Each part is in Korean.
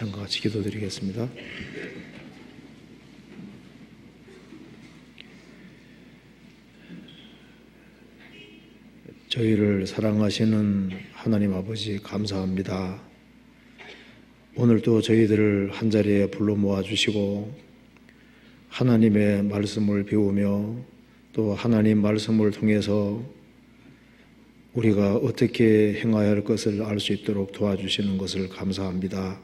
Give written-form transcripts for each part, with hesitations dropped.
찬양과 같이 기도드리겠습니다. 저희를 사랑하시는 하나님 아버지 감사합니다. 오늘도 저희들을 한자리에 불러 모아주시고 하나님의 말씀을 배우며 또 하나님 말씀을 통해서 우리가 어떻게 행해야 할 것을 알 수 있도록 도와주시는 것을 감사합니다.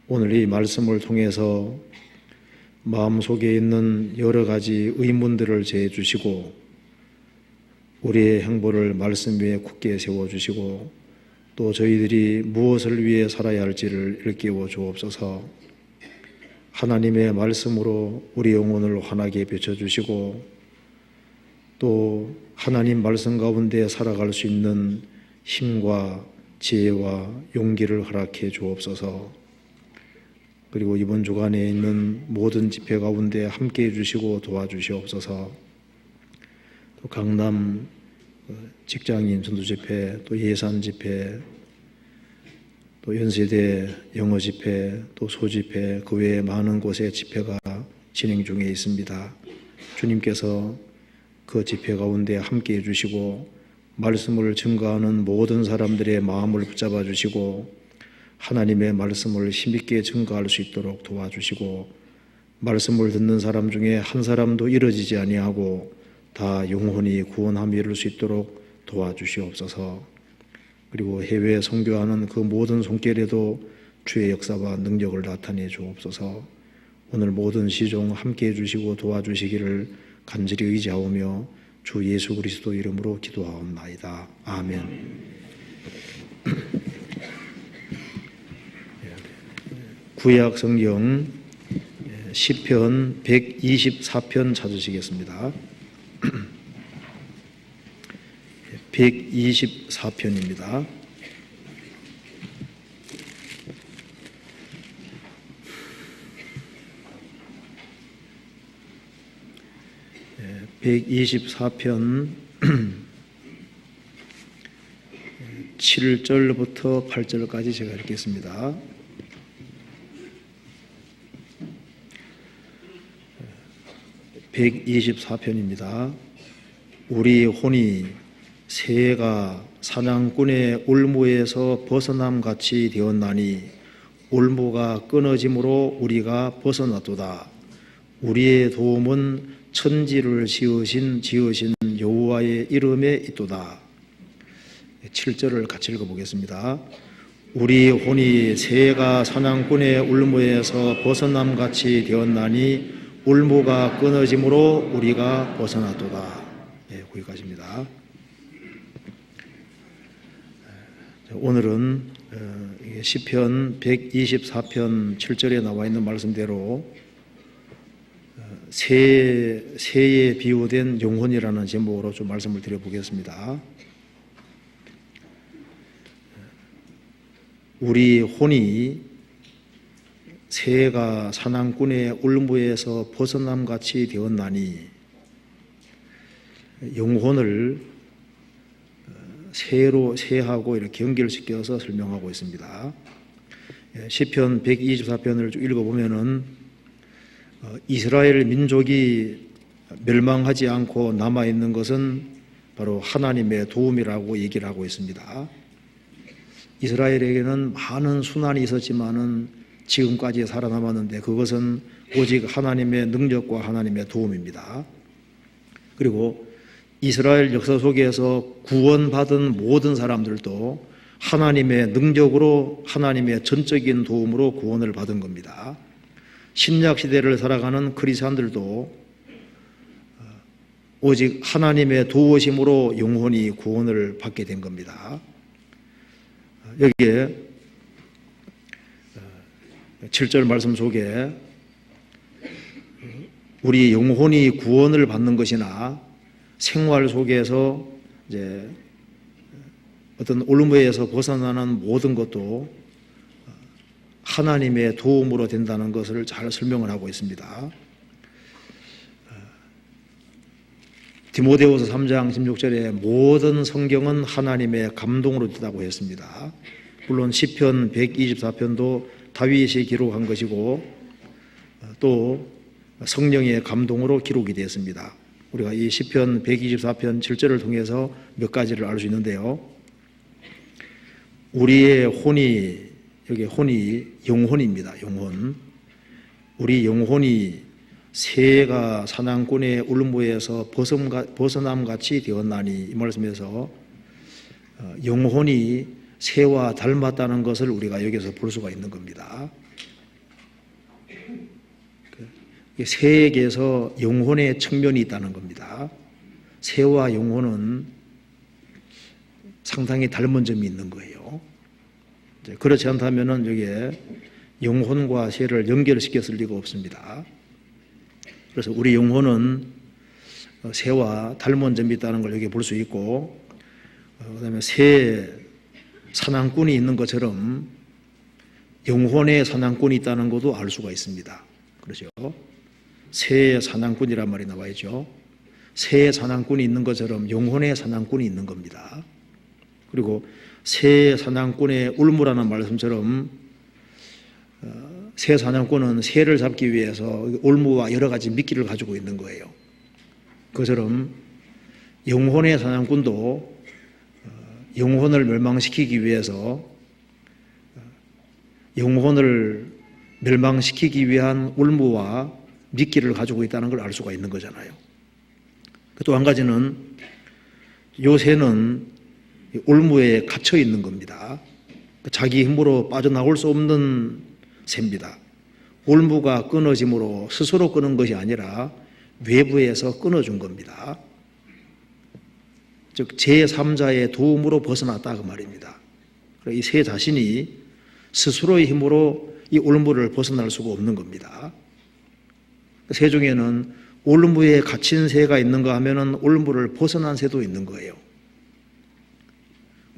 오늘 이 말씀을 통해서 마음속에 있는 여러 가지 의문들을 제해주시고 우리의 행보를 말씀 위에 굳게 세워주시고 또 저희들이 무엇을 위해 살아야 할지를 일깨워 주옵소서. 하나님의 말씀으로 우리 영혼을 환하게 비춰주시고 또 하나님 말씀 가운데 살아갈 수 있는 힘과 지혜와 용기를 허락해 주옵소서. 그리고 이번 주간에 있는 모든 집회 가운데 함께 해주시고 도와주시옵소서. 또 강남 직장인 전도 집회, 또 예산 집회, 또 연세대 영어 집회, 또 소집회, 그 외에 많은 곳에 집회가 진행 중에 있습니다. 주님께서 그 집회 가운데 함께 해주시고 말씀을 증거하는 모든 사람들의 마음을 붙잡아 주시고 하나님의 말씀을 힘있게 증거할 수 있도록 도와주시고 말씀을 듣는 사람 중에 한 사람도 잃어지지 아니하고 다 영혼이 구원함에 이를 수 있도록 도와주시옵소서. 그리고 해외에 선교하는 그 모든 손길에도 주의 역사와 능력을 나타내 주옵소서. 오늘 모든 시종 함께 해주시고 도와주시기를 간절히 의지하오며 주 예수 그리스도 이름으로 기도하옵나이다. 아멘. 구약 성경 시편 124편 찾으시겠습니다. 124편입니다. 네, 124편 7절부터 8절까지 제가 읽겠습니다. (124편입니다) 우리 혼이 새가 사냥꾼의 올무에서 벗어남같이 되었나니 올무가 끊어짐으로 우리가 벗어났도다. 우리의 도움은 천지를 지으신 여호와의 이름에 있도다. 7절을 같이 읽어보겠습니다. 우리 혼이 새가 사냥꾼의 올무에서 벗어남같이 되었나니 올무가 끊어짐으로 우리가 벗어났도다. 네, 거기까지입니다. 오늘은 시편 124편 7절에 나와 있는 말씀대로 새에 비유된 영혼이라는 제목으로 좀 말씀을 드려보겠습니다. 우리 혼이 새가 사냥꾼의 올무에서 벗어남같이 되었나니 영혼을 새하고 이렇게 연결시켜서 설명하고 있습니다. 시편 124편을 쭉 읽어보면은 이스라엘 민족이 멸망하지 않고 남아있는 것은 바로 하나님의 도움이라고 얘기를 하고 있습니다. 이스라엘에게는 많은 순환이 있었지만은 지금까지 살아남았는데 그것은 오직 하나님의 능력과 하나님의 도움입니다. 그리고 이스라엘 역사 속에서 구원받은 모든 사람들도 하나님의 능력으로 하나님의 전적인 도움으로 구원을 받은 겁니다. 신약 시대를 살아가는 크리스찬들도 오직 하나님의 도우심으로 영혼이 구원을 받게 된 겁니다. 여기에 7절 말씀 속에 우리 영혼이 구원을 받는 것이나 생활 속에서 이제 어떤 올무에서 벗어나는 모든 것도 하나님의 도움으로 된다는 것을 잘 설명을 하고 있습니다. 디모데후서 3장 16절에 모든 성경은 하나님의 감동으로 됐다고 했습니다. 물론 시편 124편도 다윗이 기록한 것이고 또 성령의 감동으로 기록이 되었습니다. 우리가 이 시편 124편 7절을 통해서 몇 가지를 알 수 있는데요. 우리의 혼이, 여기 혼이 영혼입니다. 영혼. 우리 영혼이 새가 사냥꾼의 울무에서 벗어남같이 되었나니, 이 말씀에서 영혼이 새와 닮았다는 것을 우리가 여기서 볼 수가 있는 겁니다. 새에게서 영혼의 측면이 있다는 겁니다. 새와 영혼은 상당히 닮은 점이 있는 거예요. 그렇지 않다면 여기에 영혼과 새를 연결시켰을 리가 없습니다. 그래서 우리 영혼은 새와 닮은 점이 있다는 걸 여기 볼 수 있고, 그다음에 새 사냥꾼이 있는 것처럼 영혼의 사냥꾼이 있다는 것도 알 수가 있습니다. 그렇죠? 새의 사냥꾼이란 말이 나와 있죠. 새의 사냥꾼이 있는 것처럼 영혼의 사냥꾼이 있는 겁니다. 그리고 새 사냥꾼의 울무라는 말씀처럼 새 사냥꾼은 새를 잡기 위해서 울무와 여러 가지 미끼를 가지고 있는 거예요. 그처럼 영혼의 사냥꾼도 영혼을 멸망시키기 위해서 영혼을 멸망시키기 위한 울무와 미끼를 가지고 있다는 걸 알 수가 있는 거잖아요. 또 한 가지는 요 새는 울무에 갇혀 있는 겁니다. 자기 힘으로 빠져나올 수 없는 새입니다. 울무가 끊어짐으로 스스로 끊은 것이 아니라 외부에서 끊어준 겁니다. 즉 제3자의 도움으로 벗어났다 그 말입니다. 이 새 자신이 스스로의 힘으로 이 울무를 벗어날 수가 없는 겁니다. 새 중에는 울무에 갇힌 새가 있는가 하면은 울무를 벗어난 새도 있는 거예요.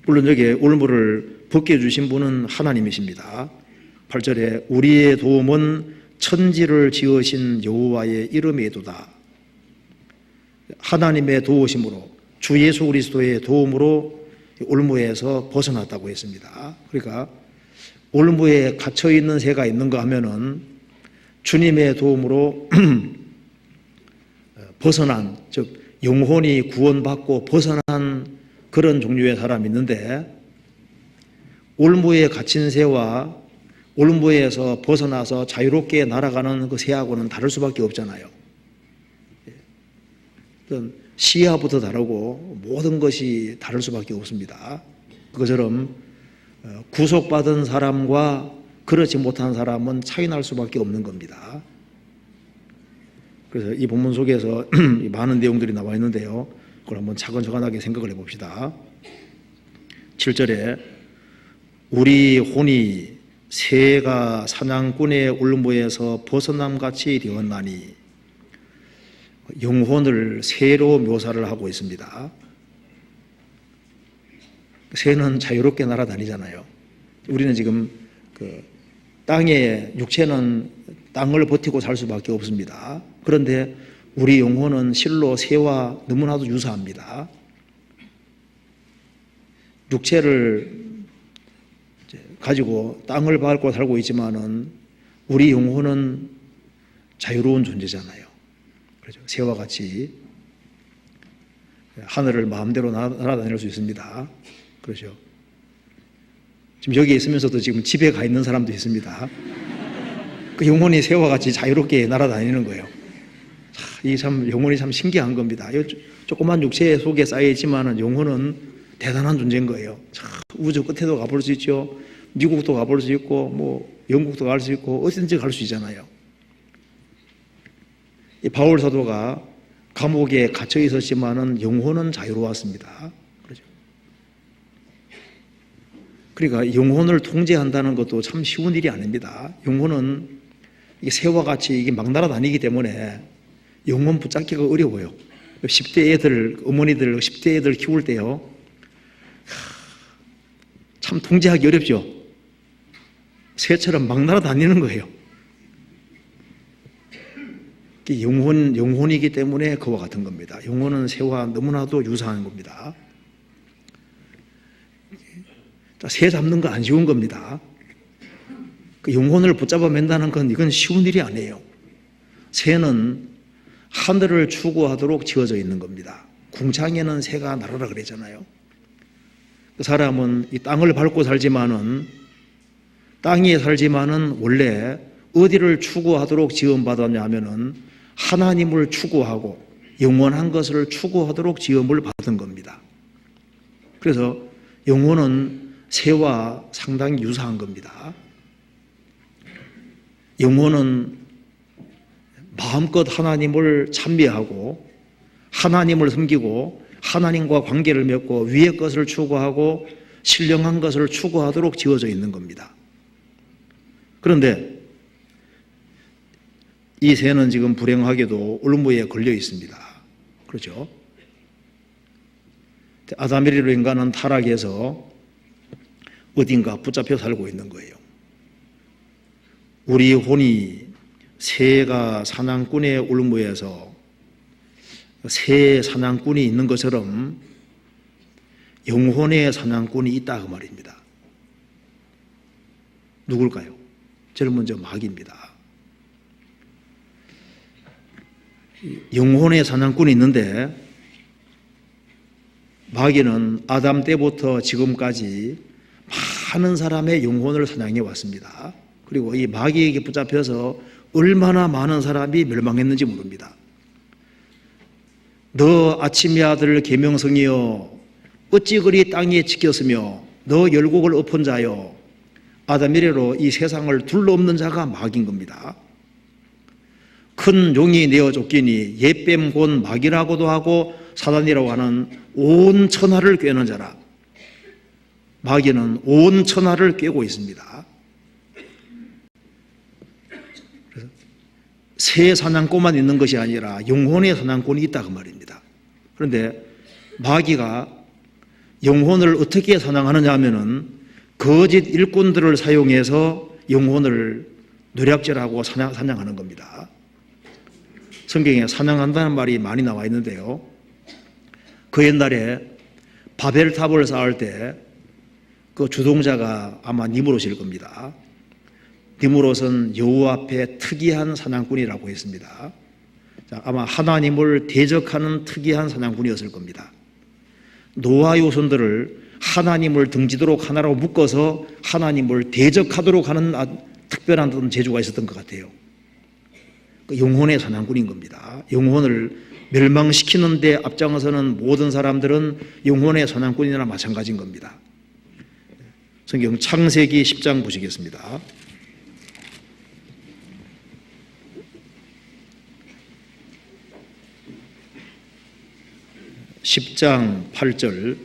물론 여기에 울무를 벗겨주신 분은 하나님이십니다. 8절에 우리의 도움은 천지를 지으신 여호와의 이름이도다. 하나님의 도우심으로 주 예수 그리스도의 도움으로 울무에서 벗어났다고 했습니다. 그러니까 울무에 갇혀 있는 새가 있는가 하면은 주님의 도움으로 벗어난, 즉 영혼이 구원받고 벗어난 그런 종류의 사람이 있는데, 울무에 갇힌 새와 울무에서 벗어나서 자유롭게 날아가는 그 새하고는 다를 수밖에 없잖아요. 시야부터 다르고 모든 것이 다를 수밖에 없습니다. 그것처럼 구속받은 사람과 그렇지 못한 사람은 차이 날 수밖에 없는 겁니다. 그래서 이 본문 속에서 많은 내용들이 나와 있는데요. 그걸 한번 차근차근하게 생각을 해봅시다. 7절에 우리 혼이 새가 사냥꾼의 울무에서 벗어남같이 되었나니, 영혼을 새로 묘사를 하고 있습니다. 새는 자유롭게 날아다니잖아요. 우리는 지금 땅에 육체는 땅을 버티고 살 수밖에 없습니다. 그런데 우리 영혼은 실로 새와 너무나도 유사합니다. 육체를 가지고 땅을 밟고 살고 있지만은 우리 영혼은 자유로운 존재잖아요. 그렇죠? 새와 같이 하늘을 마음대로 날아다닐 수 있습니다. 그렇죠? 지금 여기 있으면서도 지금 집에 가 있는 사람도 있습니다. 그 영혼이 새와 같이 자유롭게 날아다니는 거예요. 이 참 영혼이 참 신기한 겁니다. 조그만 육체 속에 쌓여 있지만은 영혼은 대단한 존재인 거예요. 우주 끝에도 가볼 수 있죠. 미국도 가볼 수 있고, 뭐 영국도 갈 수 있고, 어디든지 갈 수 있잖아요. 이 바울 사도가 감옥에 갇혀 있었지만은 영혼은 자유로웠습니다. 그렇죠? 그러니까 영혼을 통제한다는 것도 참 쉬운 일이 아닙니다. 영혼은 이게 새와 같이 이게 막 날아다니기 때문에 영혼 붙잡기가 어려워요. 10대 애들, 어머니들 10대 애들 키울 때요, 참 통제하기 어렵죠. 새처럼 막 날아다니는 거예요. 영혼이기 때문에 그와 같은 겁니다. 영혼은 새와 너무나도 유사한 겁니다. 새 잡는 거 안 쉬운 겁니다. 그 영혼을 붙잡아 맨다는 건 이건 쉬운 일이 아니에요. 새는 하늘을 추구하도록 지어져 있는 겁니다. 궁창에는 새가 날아라 그랬잖아요. 그 사람은 이 땅을 밟고 살지만은 땅에 살지만은 원래 어디를 추구하도록 지음받았냐 하면은 하나님을 추구하고 영원한 것을 추구하도록 지음을 받은 겁니다. 그래서 영혼은 새와 상당히 유사한 겁니다. 영혼은 마음껏 하나님을 찬미하고 하나님을 섬기고 하나님과 관계를 맺고 위의 것을 추구하고 신령한 것을 추구하도록 지어져 있는 겁니다. 그런데 이 새는 지금 불행하게도 올무에 걸려 있습니다. 그렇죠? 아담이리로 인간은 타락해서 어딘가 붙잡혀 살고 있는 거예요. 우리 혼이 새가 사냥꾼의 올무에서 새 사냥꾼이 있는 것처럼 영혼의 사냥꾼이 있다 그 말입니다. 누굴까요? 제일 먼저 마귀입니다. 영혼의 사냥꾼이 있는데 마귀는 아담 때부터 지금까지 많은 사람의 영혼을 사냥해 왔습니다. 그리고 이 마귀에게 붙잡혀서 얼마나 많은 사람이 멸망했는지 모릅니다. 너 아침의 아들 계명성이여 어찌 그리 땅에 지켰으며 너 열국을 엎은 자여 아담 이래로 이 세상을 둘러엎는 자가 마귀인 겁니다. 큰 용이 내어 쫓기니 옛뱀 곧 마귀라고도 하고 사단이라고 하는 온 천하를 꿰는 자라. 마귀는 온 천하를 꿰고 있습니다. 그래서 새 사냥꾼만 있는 것이 아니라 영혼의 사냥꾼이 있다 그 말입니다. 그런데 마귀가 영혼을 어떻게 사냥하느냐 하면은 거짓 일꾼들을 사용해서 영혼을 노략질하고 사냥하는 겁니다. 성경에 사냥한다는 말이 많이 나와 있는데요. 그 옛날에 바벨탑을 쌓을 때 그 주동자가 아마 니무롯일 겁니다. 니무롯은 여호와 앞에 특이한 사냥꾼이라고 했습니다. 아마 하나님을 대적하는 특이한 사냥꾼이었을 겁니다. 노아 요손들을 하나님을 등지도록 하나로 묶어서 하나님을 대적하도록 하는 특별한 재주가 있었던 것 같아요. 영혼의 사냥꾼인 겁니다. 영혼을 멸망시키는 데 앞장서는 모든 사람들은 영혼의 사냥꾼이나 마찬가지인 겁니다. 성경 창세기 10장 보시겠습니다. 10장 8절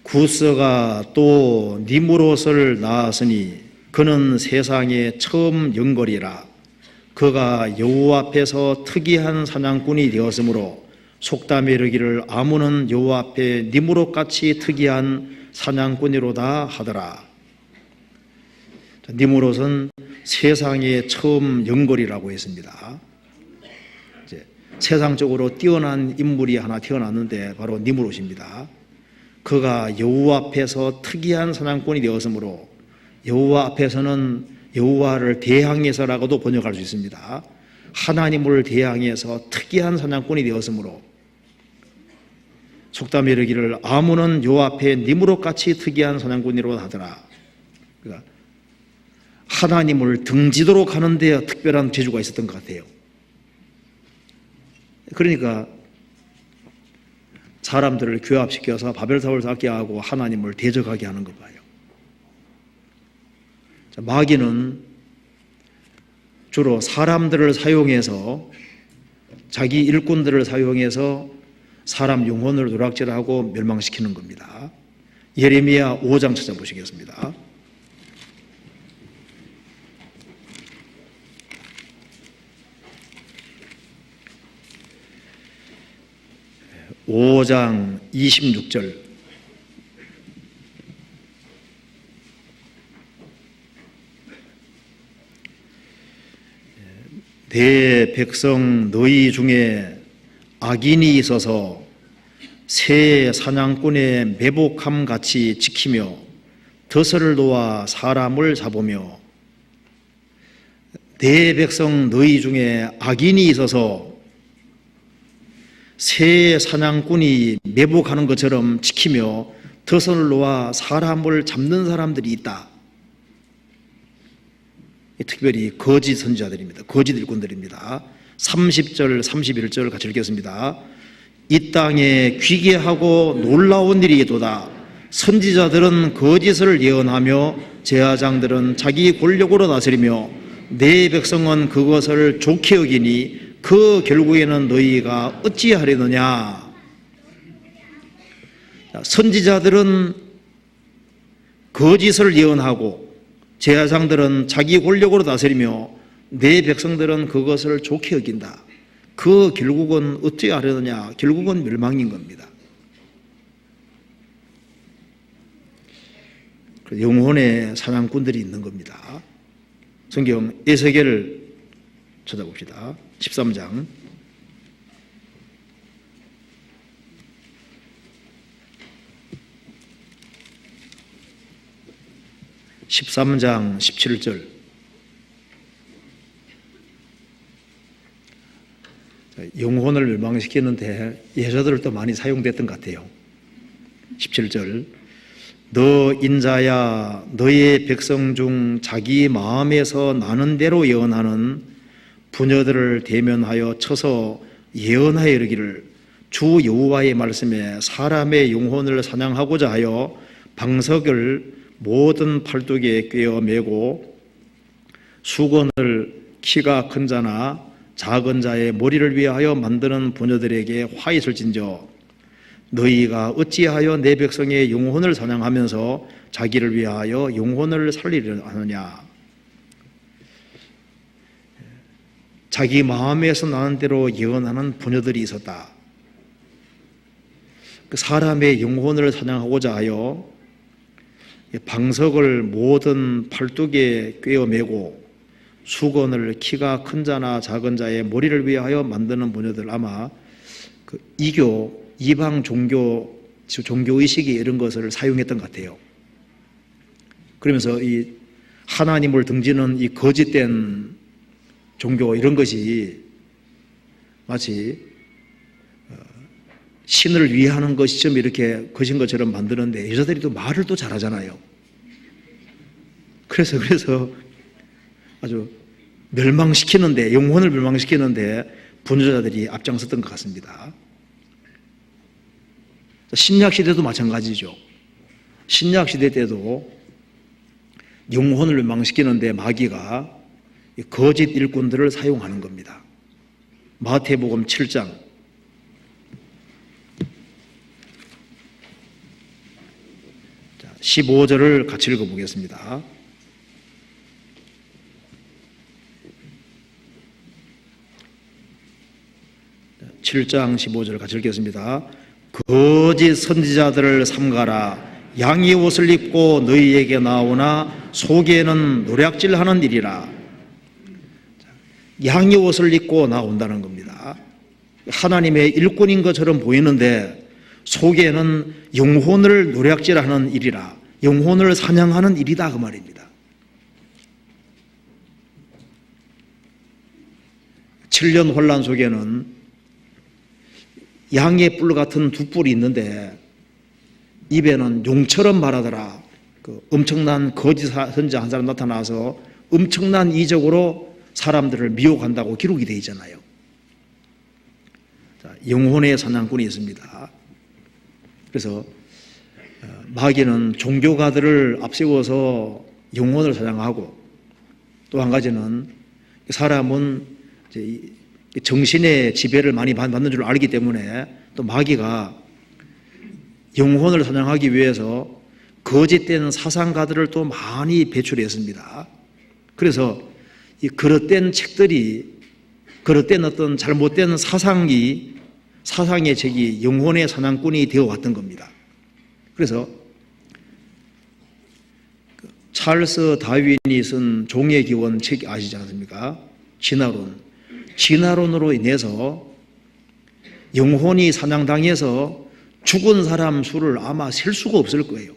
구스가 또 니무롯을 낳았으니 그는 세상에 처음 영걸이라 그가 여호와 앞에서 특이한 사냥꾼이 되었으므로 속담에 이르기를 아무는 여호와 앞에 니무롯같이 특이한 사냥꾼이로다 하더라. 니무롯은 세상에 처음 영걸이라고 했습니다. 이제 세상적으로 뛰어난 인물이 하나 태어났는데 바로 니무롯입니다. 그가 여호와 앞에서 특이한 사냥꾼이 되었으므로 여호와 앞에서는 여호와를 대항해서라고도 번역할 수 있습니다. 하나님을 대항해서 특이한 사냥꾼이 되었으므로 속담에 이르기를 아무는 여호와 앞에 니무롯같이 특이한 사냥꾼이로 하더라. 그러니까 하나님을 등지도록 하는 데 특별한 재주가 있었던 것 같아요. 그러니까 사람들을 규합시켜서 바벨탑을 쌓게 하고 하나님을 대적하게 하는 것 봐요. 마귀는 주로 사람들을 사용해서 자기 일꾼들을 사용해서 사람 영혼을 누락질하고 멸망시키는 겁니다. 예레미야 5장 찾아보시겠습니다. 5장 26절 내 백성 너희 중에 악인이 있어서 새 사냥꾼의 매복함 같이 지키며 덫을 놓아 사람을 잡으며 내 백성 너희 중에 악인이 있어서 새 사냥꾼이 매복하는 것처럼 지키며 덫을 놓아 사람을 잡는 사람들이 있다. 특별히 거짓 선지자들입니다. 거짓 일꾼들입니다. 30절, 31절 같이 읽겠습니다. 이 땅에 귀계하고 놀라운 일이 있도다. 선지자들은 거짓을 예언하며 제사장들은 자기 권력으로 다스리며 내 백성은 그것을 좋게 여기니 그 결국에는 너희가 어찌하려느냐. 선지자들은 거짓을 예언하고 제사장들은 자기 권력으로 다스리며 내 백성들은 그것을 좋게 여긴다. 그 결국은 어떻게 하려느냐? 결국은 멸망인 겁니다. 영혼의 사냥꾼들이 있는 겁니다. 성경 에스겔을 찾아봅시다. 13장 17절. 영혼을 멸망시키는데 예저들도 많이 사용됐던 것 같아요. 17절. 너 인자야, 너의 백성 중 자기 마음에서 나는 대로 예언하는 부녀들을 대면하여 쳐서 예언하여 이르기를 주 여호와의 말씀에 사람의 영혼을 사냥하고자 하여 방석을 모든 팔뚝에 꿰어 매고 수건을 키가 큰 자나 작은 자의 머리를 위하여 만드는 부녀들에게 화 있을진저 너희가 어찌하여 내 백성의 영혼을 사냥하면서 자기를 위하여 영혼을 살리려 하느냐. 자기 마음에서 나는 대로 예언하는 부녀들이 있었다. 그 사람의 영혼을 사냥하고자 하여 방석을 모든 팔뚝에 꿰어 매고 수건을 키가 큰 자나 작은 자의 머리를 위하여 만드는 부녀들, 아마 그 이교 이방 종교의식이 이런 것을 사용했던 것 같아요. 그러면서 이 하나님을 등지는 이 거짓된 종교 이런 것이 마치 신을 위하는 것이 좀 이렇게 것인 것처럼 만드는데 여자들이 또 말을 또 잘하잖아요. 그래서 아주 멸망시키는데, 영혼을 멸망시키는데 분주자들이 앞장섰던 것 같습니다. 신약시대도 마찬가지죠. 신약시대 때도 영혼을 멸망시키는데 마귀가 거짓 일꾼들을 사용하는 겁니다. 마태복음 7장 15절을 같이 읽어보겠습니다. (7장 15절) 같이 읽겠습니다. 거짓 선지자들을 삼가라. 양의 옷을 입고 너희에게 나오나 속에는 노략질하는 일이라. 양의 옷을 입고 나온다는 겁니다. 하나님의 일꾼인 것처럼 보이는데 속에는 영혼을 노략질하는 일이라. 영혼을 사냥하는 일이다, 그 말입니다. 7년 혼란 속에는 양의 뿔 같은 두 뿔이 있는데 입에는 용처럼 말하더라. 그 엄청난 거짓 선지자 한 사람 나타나서 엄청난 이적으로 사람들을 미혹한다고 기록이 되어 있잖아요. 자, 영혼의 사냥꾼이 있습니다. 그래서 마귀는 종교가들을 앞세워서 영혼을 사냥하고, 또 한 가지는 사람은 이제 정신의 지배를 많이 받는 줄 알기 때문에 또 마귀가 영혼을 사냥하기 위해서 거짓된 사상가들을 또 많이 배출했습니다. 그래서 이 그릇된 책들이, 그릇된 어떤 잘못된 사상의 책이 영혼의 사냥꾼이 되어 왔던 겁니다. 그래서 찰스 다윈이 쓴 종의 기원 책 아시지 않습니까? 진화론으로 인해서 영혼이 사냥당해서 죽은 사람 수를 아마 셀 수가 없을 거예요.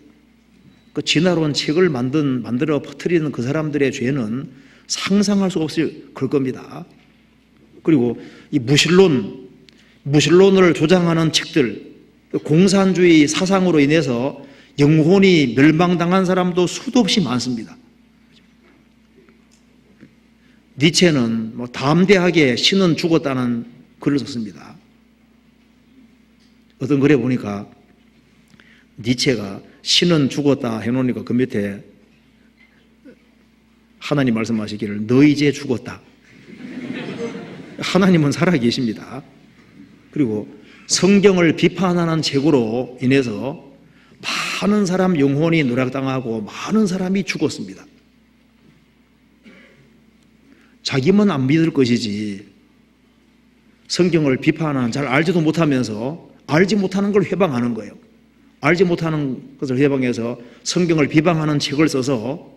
그 진화론 책을 만들어 퍼뜨리는 그 사람들의 죄는 상상할 수가 없을 걸 겁니다. 그리고 이 무신론을 조장하는 책들, 공산주의 사상으로 인해서 영혼이 멸망당한 사람도 수도 없이 많습니다. 니체는 담대하게 신은 죽었다는 글을 썼습니다. 어떤 글에 보니까 니체가 신은 죽었다 해놓으니까 그 밑에 하나님 말씀하시기를 너 이제 죽었다. 하나님은 살아계십니다. 그리고 성경을 비판하는 책으로 인해서 많은 사람 영혼이 노략당하고 많은 사람이 죽었습니다. 자기만 안 믿을 것이지 성경을 비판하는, 잘 알지도 못하면서 알지 못하는 걸 회방하는 거예요. 알지 못하는 것을 회방해서 성경을 비방하는 책을 써서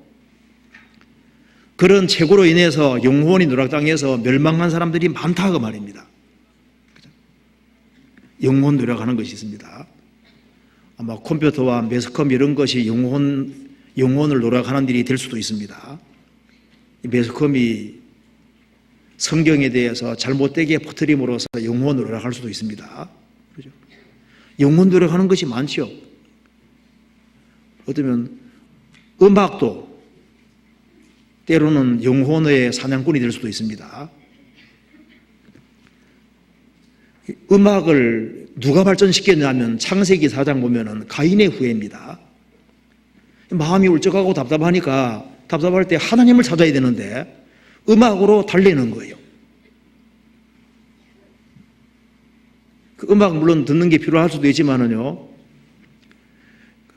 그런 책으로 인해서 영혼이 누락당해서 멸망한 사람들이 많다고 말입니다. 영혼 누락하는 것이 있습니다. 아마 컴퓨터와 매스컴 이런 것이 영혼을 누락하는 일이 될 수도 있습니다. 매스컴이 성경에 대해서 잘못되게 퍼뜨림으로써 영혼을 누락할 수도 있습니다. 그렇죠? 영혼 누락하는 것이 많죠. 어쩌면 음악도 때로는 영혼의 사냥꾼이 될 수도 있습니다. 음악을 누가 발전시켰냐면 창세기 4장 보면은 가인의 후예입니다. 마음이 울적하고 답답할 때 하나님을 찾아야 되는데 음악으로 달래는 거예요. 그 음악 물론 듣는 게 필요할 수도 있지만은요,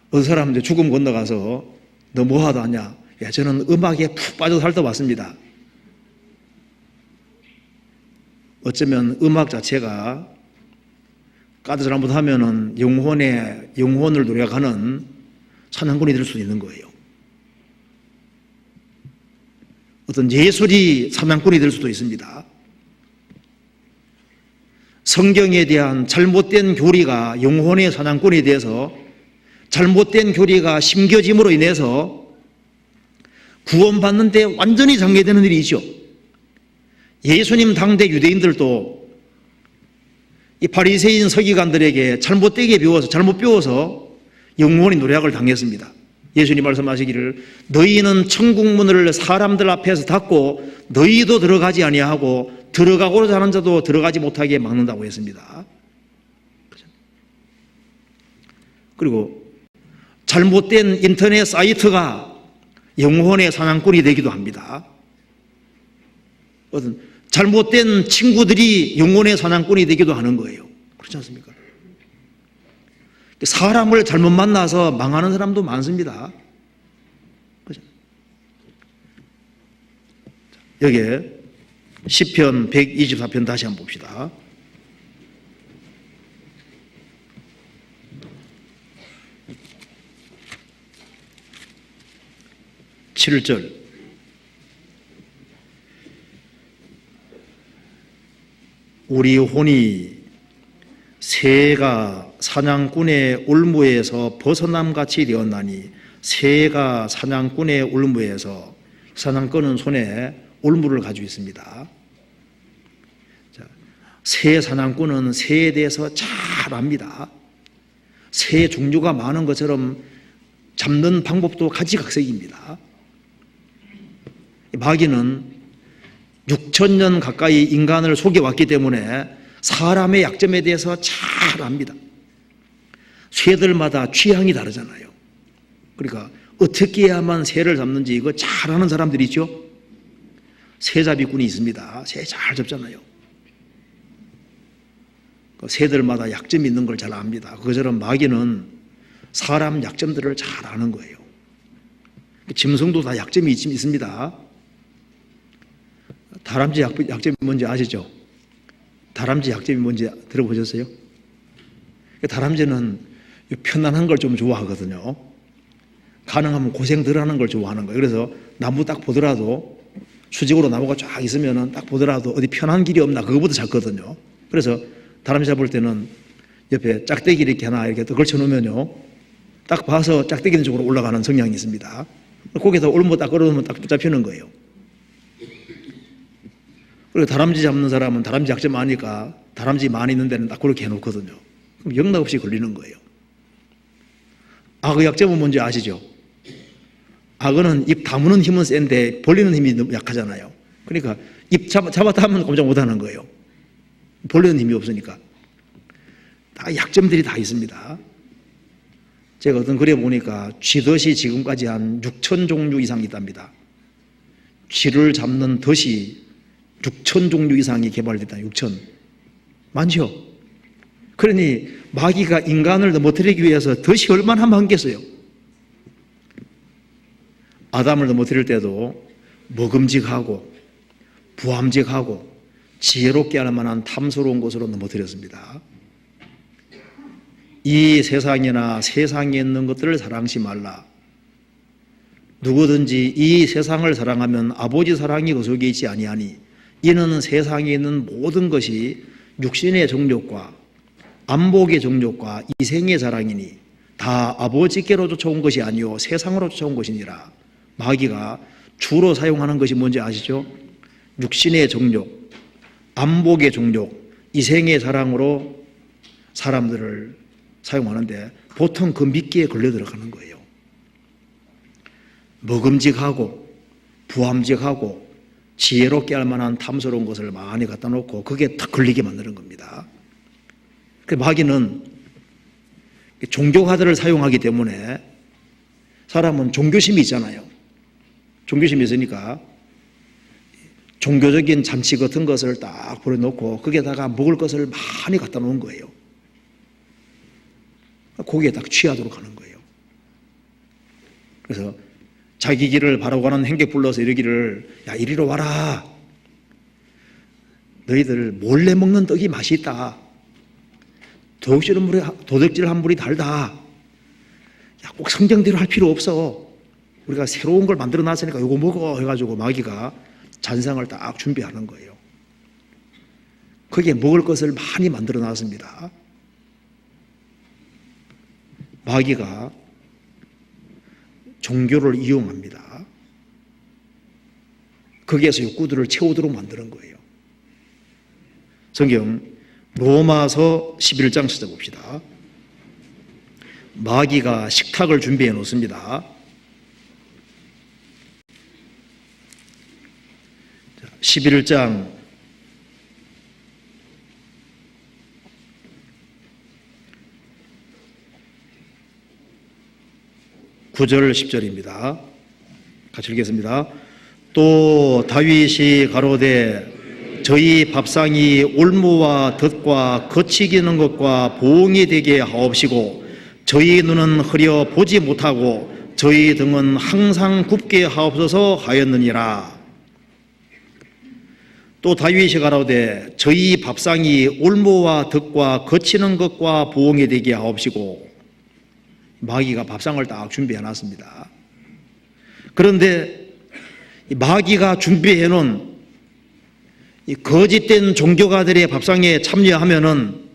어떤 사람들 죽음 건너가서 너 뭐 하다 하냐? 야, 저는 음악에 푹 빠져 살다 왔습니다. 어쩌면 음악 자체가 까드 잘못하면은 영혼을 노력하는 사냥꾼이 될 수도 있는 거예요. 어떤 예술이 사냥꾼이 될 수도 있습니다. 성경에 대한 잘못된 교리가 영혼의 사냥꾼이 돼서 잘못된 교리가 심겨짐으로 인해서 구원받는 데 완전히 장애되는 일이 있죠. 예수님 당대 유대인들도 이 바리새인 서기관들에게 잘못 배워서 영혼이 노략을 당했습니다. 예수님 말씀하시기를 너희는 천국문을 사람들 앞에서 닫고 너희도 들어가지 아니하고 들어가고자 하는 자도 들어가지 못하게 막는다고 했습니다. 그리고 잘못된 인터넷 사이트가 영혼의 사냥꾼이 되기도 합니다. 어떤 잘못된 친구들이 영혼의 사냥꾼이 되기도 하는 거예요. 그렇지 않습니까? 사람을 잘못 만나서 망하는 사람도 많습니다. 그죠? 여기에 시편 124편 다시 한번 봅시다. 7절 우리 혼이 새가 사냥꾼의 올무에서 벗어남같이 되었나니 새가 사냥꾼의 올무에서 사냥꾼은 손에 올무를 가지고 있습니다. 새 사냥꾼은 새에 대해서 잘 압니다. 새 종류가 많은 것처럼 잡는 방법도 가지각색입니다. 마귀는 6,000년 가까이 인간을 속여왔기 때문에 사람의 약점에 대해서 잘 압니다. 새들마다 취향이 다르잖아요. 그러니까 어떻게 해야만 새를 잡는지 이거 잘 아는 사람들이 있죠. 새잡이꾼이 있습니다. 새 잘 잡잖아요. 새들마다 약점이 있는 걸 잘 압니다. 그것처럼 마귀는 사람 약점들을 잘 아는 거예요. 짐승도 다 약점이 있습니다. 다람쥐 약점이 뭔지 아시죠? 다람쥐 약점이 뭔지 들어보셨어요? 다람쥐는 편안한 걸 좀 좋아하거든요. 가능하면 고생 덜 하는 걸 좋아하는 거예요. 그래서 나무 딱 보더라도 수직으로 나무가 쫙 있으면 딱 보더라도 어디 편한 길이 없나 그거부터 찾거든요. 그래서 다람쥐 잡을 때는 옆에 짝대기 이렇게 하나 이렇게 또 걸쳐놓으면요, 딱 봐서 짝대기 있는 쪽으로 올라가는 성향이 있습니다. 거기서 올무 딱 걸어놓으면 딱 붙잡히는 거예요. 그리고 다람쥐 잡는 사람은 다람쥐 약점 아니까 다람쥐 많이 있는 데는 딱 그렇게 해놓거든요. 그럼 영락없이 걸리는 거예요. 악의 약점은 뭔지 아시죠? 악어는 입 다무는 힘은 센데 벌리는 힘이 너무 약하잖아요. 그러니까 입 잡았다 하면 꼼짝 못하는 거예요. 벌리는 힘이 없으니까. 다 약점들이 다 있습니다. 제가 어떤 글에 보니까 쥐덫이 지금까지 한 6천 종류 이상 있답니다. 쥐를 잡는 덫이 6천 종류 이상이 개발됐다. 6천. 많죠? 그러니 마귀가 인간을 넘어뜨리기 위해서 덫이 얼마나 많겠어요. 아담을 넘어뜨릴 때도 먹음직하고 부함직하고 지혜롭게 할 만한 탐스러운 곳으로 넘어뜨렸습니다. 이 세상이나 세상에 있는 것들을 사랑하지 말라. 누구든지 이 세상을 사랑하면 아버지 사랑이 그 속에 있지 아니하니 이는 세상에 있는 모든 것이 육신의 정욕과 안목의 정욕과 이생의 자랑이니 다 아버지께로 쫓아온 것이 아니요 세상으로 쫓아온 것이니라. 마귀가 주로 사용하는 것이 뭔지 아시죠? 육신의 정욕, 안목의 정욕, 이생의 자랑으로 사람들을 사용하는데 보통 그 미끼에 걸려 들어가는 거예요. 먹음직하고 부함직하고 지혜롭게 할 만한 탐스러운 것을 많이 갖다 놓고 그게 탁 걸리게 만드는 겁니다. 마귀는 종교화들을 사용하기 때문에 사람은 종교심이 있잖아요. 종교심이 있으니까 종교적인 잔치 같은 것을 딱 버려놓고 거기에다가 먹을 것을 많이 갖다 놓은 거예요. 거기에 딱 취하도록 하는 거예요. 그래서 자기 길을 바라고 가는 행객 불러서 이러기를, 야, 이리로 와라. 너희들 몰래 먹는 떡이 맛이 있다. 도둑질한 물이 달다. 야, 꼭 성경대로 할 필요 없어. 우리가 새로운 걸 만들어 놨으니까 이거 먹어 해가지고 마귀가 잔상을 딱 준비하는 거예요. 거기에 먹을 것을 많이 만들어 놨습니다. 마귀가 종교를 이용합니다. 거기에서 욕구들을 채우도록 만드는 거예요. 성경 로마서 11장 찾아봅시다. 마귀가 식탁을 준비해 놓습니다. 11장 9절 10절입니다. 같이 읽겠습니다. 또 다윗이 가로되 저희 밥상이 올무와 덫과 거치기는 것과 보응이 되게 하옵시고 저희 눈은 흐려 보지 못하고 저희 등은 항상 굽게 하옵소서 하였느니라. 또 다윗이 가로되 저희 밥상이 올무와 덫과 거치는 것과 보응이 되게 하옵시고 마귀가 밥상을 딱 준비해 놨습니다. 그런데 마귀가 준비해 놓은 이 거짓된 종교가들의 밥상에 참여하면은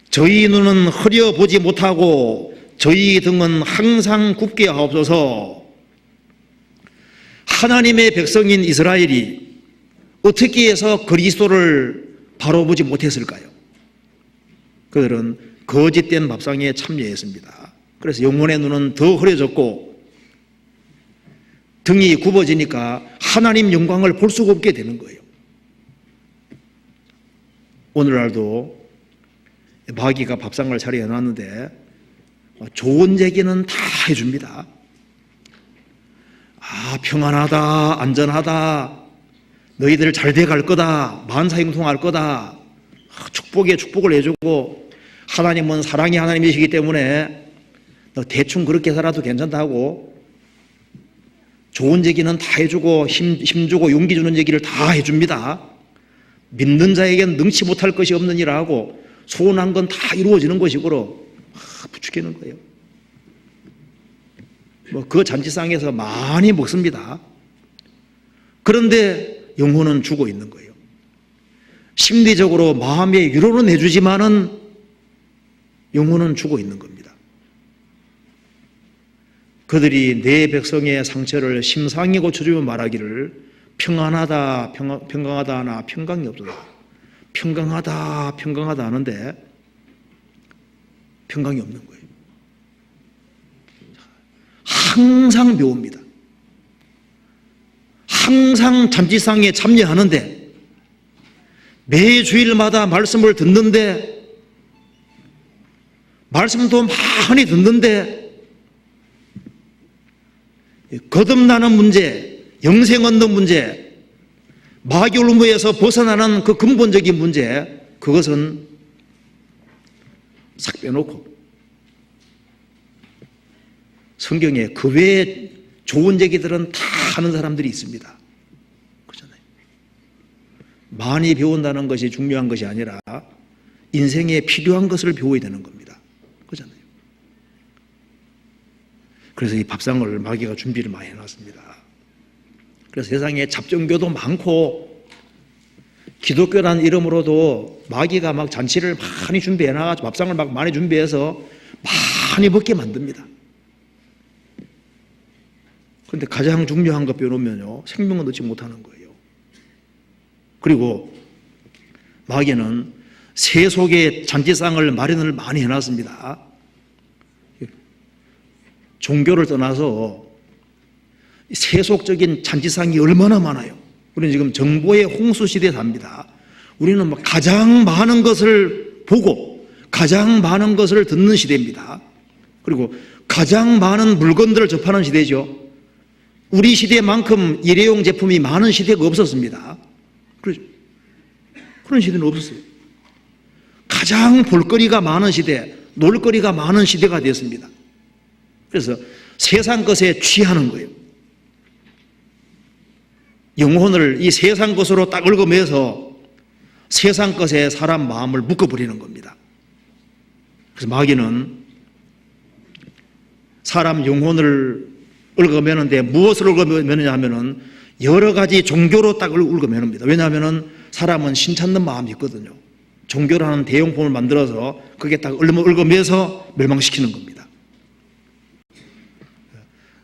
저희 눈은 흐려 보지 못하고 저희 등은 항상 굽게 하옵소서. 하나님의 백성인 이스라엘이 어떻게 해서 그리스도를 바로 보지 못했을까요? 그들은 거짓된 밥상에 참여했습니다. 그래서 영혼의 눈은 더 흐려졌고 등이 굽어지니까 하나님 영광을 볼 수가 없게 되는 거예요. 오늘날도 마귀가 밥상을 차려해 놨는데 좋은 얘기는 다 해줍니다. 아, 평안하다, 안전하다, 너희들 잘 돼갈 거다, 만사형통할 거다, 축복에 축복을 해주고 하나님은 사랑의 하나님이시기 때문에 너 대충 그렇게 살아도 괜찮다고 좋은 얘기는 다 해주고 힘주고 용기 주는 얘기를 다 해줍니다. 믿는 자에겐 능치 못할 것이 없느니라 하고 소원한 건 다 이루어지는 것이고로 부추기는 거예요. 그 잔치상에서 많이 먹습니다. 그런데 영혼은 죽어 있는 거예요. 심리적으로 마음의 위로는 해주지만은 영혼은 죽어 있는 겁니다. 그들이 내 백성의 상처를 심상히 고쳐주며 말하기를 평안하다, 평강하다 하나 평강이 없도다. 평강하다, 평강하다 하는데 평강이 없는 거예요. 항상 묘입니다. 항상 잔치상에 참여하는데 매 주일마다 말씀을 듣는데 말씀도 많이 듣는데 거듭나는 문제, 영생 얻는 문제, 마귀 올무에서 벗어나는 그 근본적인 문제, 그것은 싹 빼놓고 성경에 그 외에 좋은 얘기들은 다 하는 사람들이 있습니다. 그렇잖아요. 많이 배운다는 것이 중요한 것이 아니라 인생에 필요한 것을 배워야 되는 겁니다. 그렇잖아요. 그래서 이 밥상을 마귀가 준비를 많이 해놨습니다. 그래서 세상에 잡종교도 많고 기독교라는 이름으로도 마귀가 막 잔치를 많이 준비해놔가지고 밥상을 막 많이 준비해서 많이 먹게 만듭니다. 그런데 가장 중요한 것 빼놓으면요, 생명은 얻지 못하는 거예요. 그리고 마귀는 세속의 잔치상을 마련을 많이 해놨습니다. 종교를 떠나서 세속적인 잔치상이 얼마나 많아요. 우리는 지금 정보의 홍수 시대에 삽니다. 우리는 가장 많은 것을 보고 가장 많은 것을 듣는 시대입니다. 그리고 가장 많은 물건들을 접하는 시대죠. 우리 시대만큼 일회용 제품이 많은 시대가 없었습니다. 그런 시대는 없었어요. 가장 볼거리가 많은 시대, 놀거리가 많은 시대가 되었습니다. 그래서 세상 것에 취하는 거예요. 영혼을 이 세상 것으로 딱 얽어매서 세상 것에 사람 마음을 묶어버리는 겁니다. 그래서 마귀는 사람 영혼을 얽어매는데 무엇을 얽어매느냐 하면은 여러 가지 종교로 딱 얽어매는니다. 왜냐하면은 사람은 신찾는 마음이 있거든요. 종교라는 대용품을 만들어서 그게 딱 얽어매서 멸망시키는 겁니다.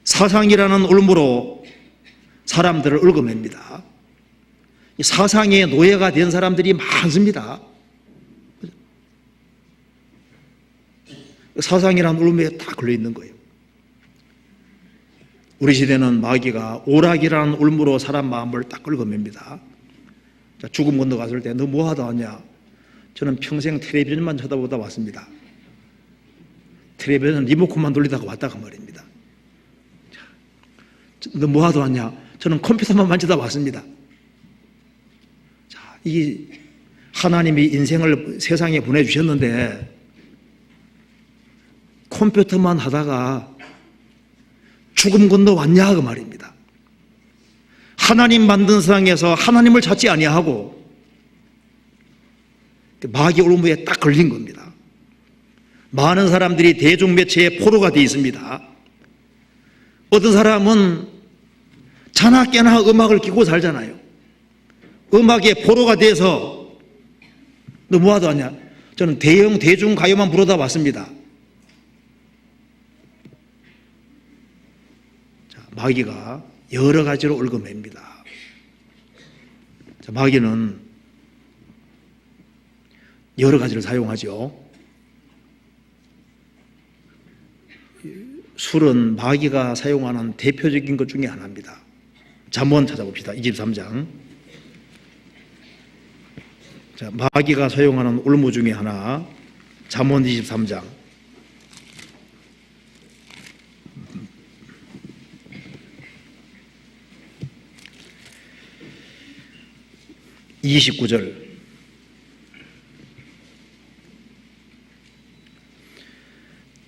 사상이라는 올무로 사람들을 얽어맵니다. 사상의 노예가 된 사람들이 많습니다. 사상이라는 올무에 딱 걸려있는 거예요. 우리 시대는 마귀가 오락이라는 올무로 사람 마음을 딱 긁어맵니다. 죽음 건너갔을 때 너 뭐하다 왔냐? 저는 평생 텔레비전만 쳐다보다 왔습니다. 텔레비전 리모컨만 돌리다가 왔다가 말입니다. 너 뭐하다 왔냐? 저는 컴퓨터만 만지다 왔습니다. 자, 이 하나님이 인생을 세상에 보내주셨는데 컴퓨터만 하다가 죽음 건너 왔냐 그 말입니다. 하나님 만든 세상에서 하나님을 찾지 아니하고 마귀 올무에 딱 걸린 겁니다. 많은 사람들이 대중매체의 포로가 되어 있습니다. 어떤 사람은 자나 깨나 음악을 끼고 살잖아요. 음악의 포로가 돼서 너 뭐하다 왔냐? 저는 대중 가요만 부르다 왔습니다. 자, 마귀가 여러 가지로 얽어맵니다. 자, 마귀는 여러 가지를 사용하죠. 술은 마귀가 사용하는 대표적인 것 중에 하나입니다. 잠언 찾아봅시다. 23장. 자, 마귀가 사용하는 올무 중에 하나, 잠언 23장. 29절.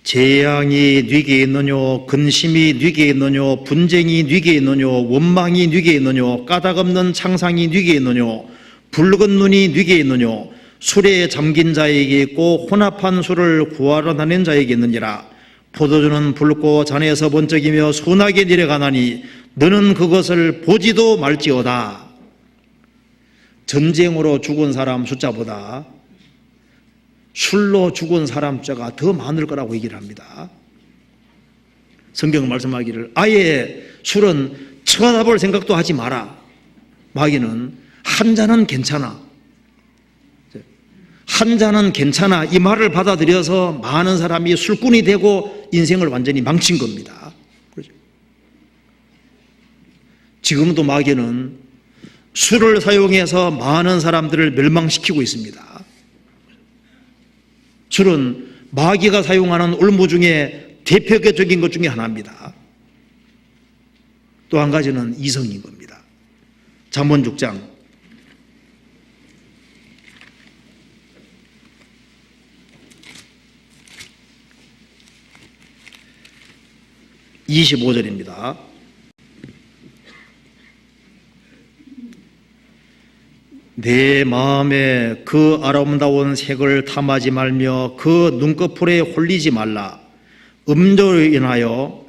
재앙이 네게 있느뇨, 근심이 네게 있느뇨, 분쟁이 네게 있느뇨, 원망이 네게 있느뇨, 까닭없는 창상이 네게 있느뇨, 붉은 눈이 네게 있느뇨, 술에 잠긴 자에게 있고 혼합한 술을 구하러 다니는 자에게 있느니라. 포도주는 붉고 잔에서 번쩍이며 순하게 내려가나니 너는 그것을 보지도 말지어다. 전쟁으로 죽은 사람 숫자보다 술로 죽은 사람 숫자가 더 많을 거라고 얘기를 합니다. 성경은 말씀하기를 아예 술은 쳐다볼 생각도 하지 마라. 마귀는 한 잔은 괜찮아. 한 잔은 괜찮아. 이 말을 받아들여서 많은 사람이 술꾼이 되고 인생을 완전히 망친 겁니다. 그렇죠? 지금도 마귀는 술을 사용해서 많은 사람들을 멸망시키고 있습니다. 술은 마귀가 사용하는 올무 중에 대표적인 것 중에 하나입니다. 또 한 가지는 이성인 겁니다. 잠언 6장 25절입니다. 내 마음에 그 아름다운 색을 탐하지 말며 그 눈꺼풀에 홀리지 말라. 음조로 인하여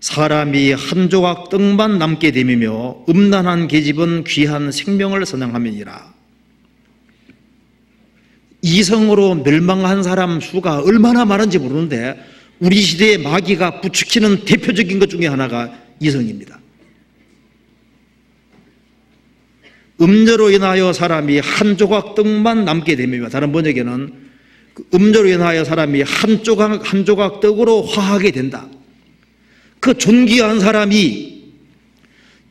사람이 한 조각 떡만 남게 됨이며 음란한 계집은 귀한 생명을 선양함이니라. 이성으로 멸망한 사람 수가 얼마나 많은지 모르는데 우리 시대의 마귀가 부추기는 대표적인 것 중에 하나가 이성입니다. 음료로 인하여 사람이 한 조각 떡만 남게 되며, 다른 번역에는 음료로 인하여 사람이 한 조각 떡으로 화하게 된다. 그 존귀한 사람이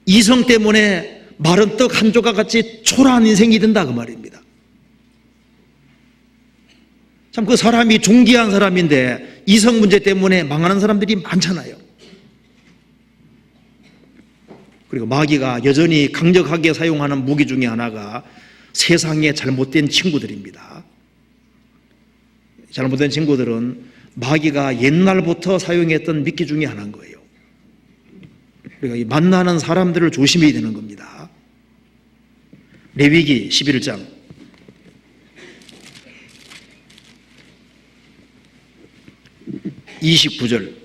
이성 때문에 마른 떡 한 조각 같이 초라한 인생이 된다 그 말입니다. 참 그 사람이 존귀한 사람인데 이성 문제 때문에 망하는 사람들이 많잖아요. 그리고 마귀가 여전히 강력하게 사용하는 무기 중에 하나가 세상의 잘못된 친구들입니다. 잘못된 친구들은 마귀가 옛날부터 사용했던 미끼 중에 하나인 거예요. 그러니까 이 만나는 사람들을 조심해야 되는 겁니다. 레위기 11장 29절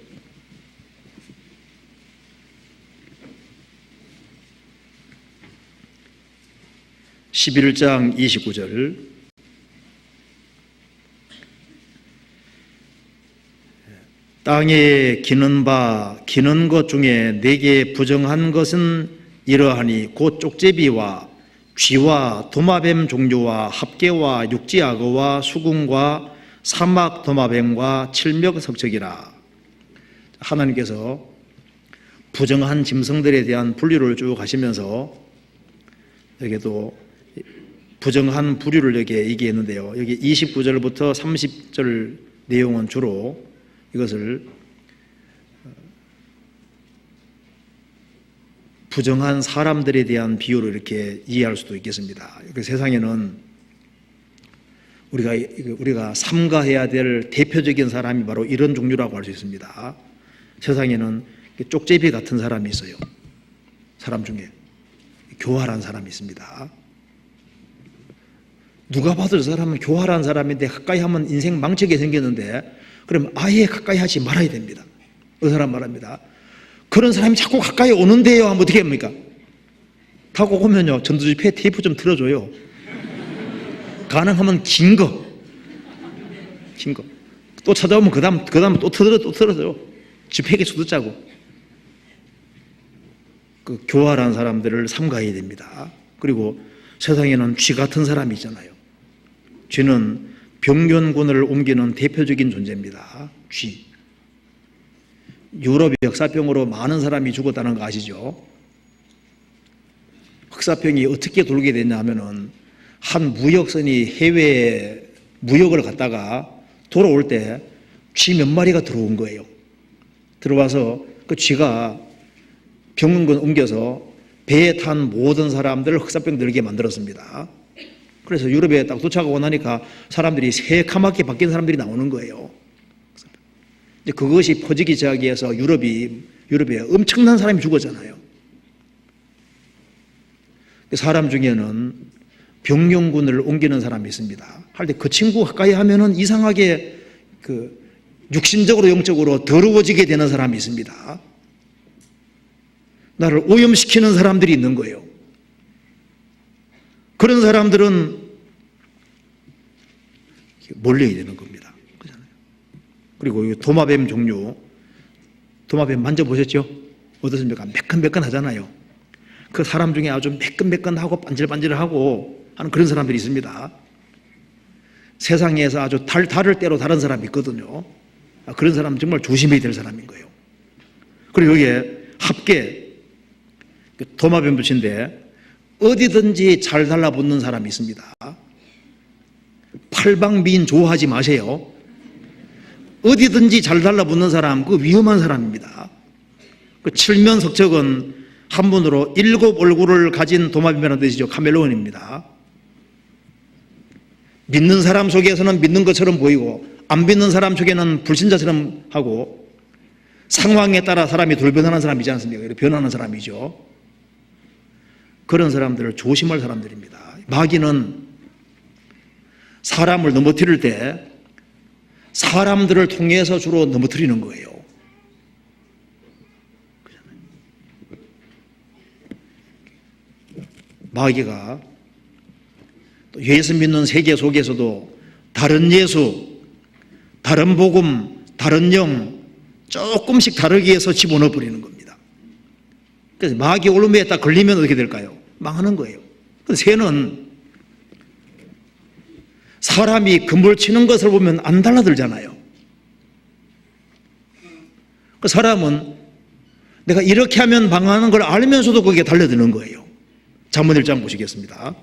11장 29절 땅에 기는 것 중에 내게 부정한 것은 이러하니 곧 쪽제비와 쥐와 도마뱀 종류와 합개와 육지악어와 수궁과 사막 도마뱀과 칠명석척이라. 하나님께서 부정한 짐승들에 대한 분류를 쭉 하시면서 여기도 부정한 부류를 여기에 얘기했는데요. 여기 29절부터 30절 내용은 주로 이것을 부정한 사람들에 대한 비유로 이렇게 이해할 수도 있겠습니다. 세상에는 우리가 삼가해야 될 대표적인 사람이 바로 이런 종류라고 할 수 있습니다. 세상에는 쪽제비 같은 사람이 있어요. 사람 중에 교활한 사람이 있습니다. 누가 봐도 저 사람은 교활한 사람인데 가까이 하면 인생 망치게 생겼는데 그럼 아예 가까이 하지 말아야 됩니다. 그 사람 말합니다. 그런 사람이 자꾸 가까이 오는데요 하면 어떻게 합니까? 타고 오면요 전두지폐 테이프 좀 틀어줘요. 가능하면 긴 거. 또 찾아오면 그 다음 또 틀어줘요. 지폐기 수도 짜고. 그 교활한 사람들을 삼가해야 됩니다. 그리고 세상에는 쥐 같은 사람이 있잖아요. 쥐는 병균군을 옮기는 대표적인 존재입니다. 쥐. 유럽의 흑사병으로 많은 사람이 죽었다는 거 아시죠? 흑사병이 어떻게 돌게 됐냐 하면은 한 무역선이 해외에 무역을 갔다가 돌아올 때 쥐 몇 마리가 들어온 거예요. 들어와서 그 쥐가 병균군 옮겨서 배에 탄 모든 사람들을 흑사병 들게 만들었습니다. 그래서 유럽에 딱 도착하고 나니까 사람들이 새카맣게 바뀐 사람들이 나오는 거예요. 그것이 퍼지기 시작해서 유럽에 엄청난 사람이 죽었잖아요. 사람 중에는 병균군을 옮기는 사람이 있습니다. 할 때 그 친구 가까이 하면은 이상하게 육신적으로 영적으로 더러워지게 되는 사람이 있습니다. 나를 오염시키는 사람들이 있는 거예요. 그런 사람들은 몰려야 되는 겁니다. 그리고 이 도마뱀 종류, 도마뱀 만져보셨죠? 어떻습니까? 매끈매끈하잖아요. 그 사람 중에 아주 매끈매끈하고 반질반질하고 하는 그런 사람들이 있습니다. 세상에서 아주 달을 때로 다른 사람이 있거든요. 그런 사람은 정말 조심해야 될 사람인 거예요. 그리고 여기에 합계, 도마뱀 붙인데 어디든지 잘 달라붙는 사람이 있습니다. 팔방미인조하지 마세요. 어디든지 잘 달라붙는 사람, 그 위험한 사람입니다. 그 칠면석적은 한문으로 7 얼굴을 가진 도마뱀이라는 뜻이죠. 카멜레온입니다. 믿는 사람 속에서는 믿는 것처럼 보이고 안 믿는 사람 속에는 불신자처럼 하고 상황에 따라 사람이 돌변하는 사람이지 않습니까? 변하는 사람이죠. 그런 사람들을 조심할 사람들입니다. 마귀는 사람을 넘어뜨릴 때 사람들을 통해서 주로 넘어뜨리는 거예요. 마귀가 또 예수 믿는 세계 속에서도 다른 예수, 다른 복음, 다른 영 조금씩 다르게 해서 집어넣어 버리는 겁니다. 그래서 마귀 올무에 딱 걸리면 어떻게 될까요? 망하는 거예요. 새는 사람이 그물 치는 것을 보면 안 달라들잖아요. 그 사람은 내가 이렇게 하면 망하는 걸 알면서도 거기에 달려드는 거예요. 잠언 1장 보시겠습니다.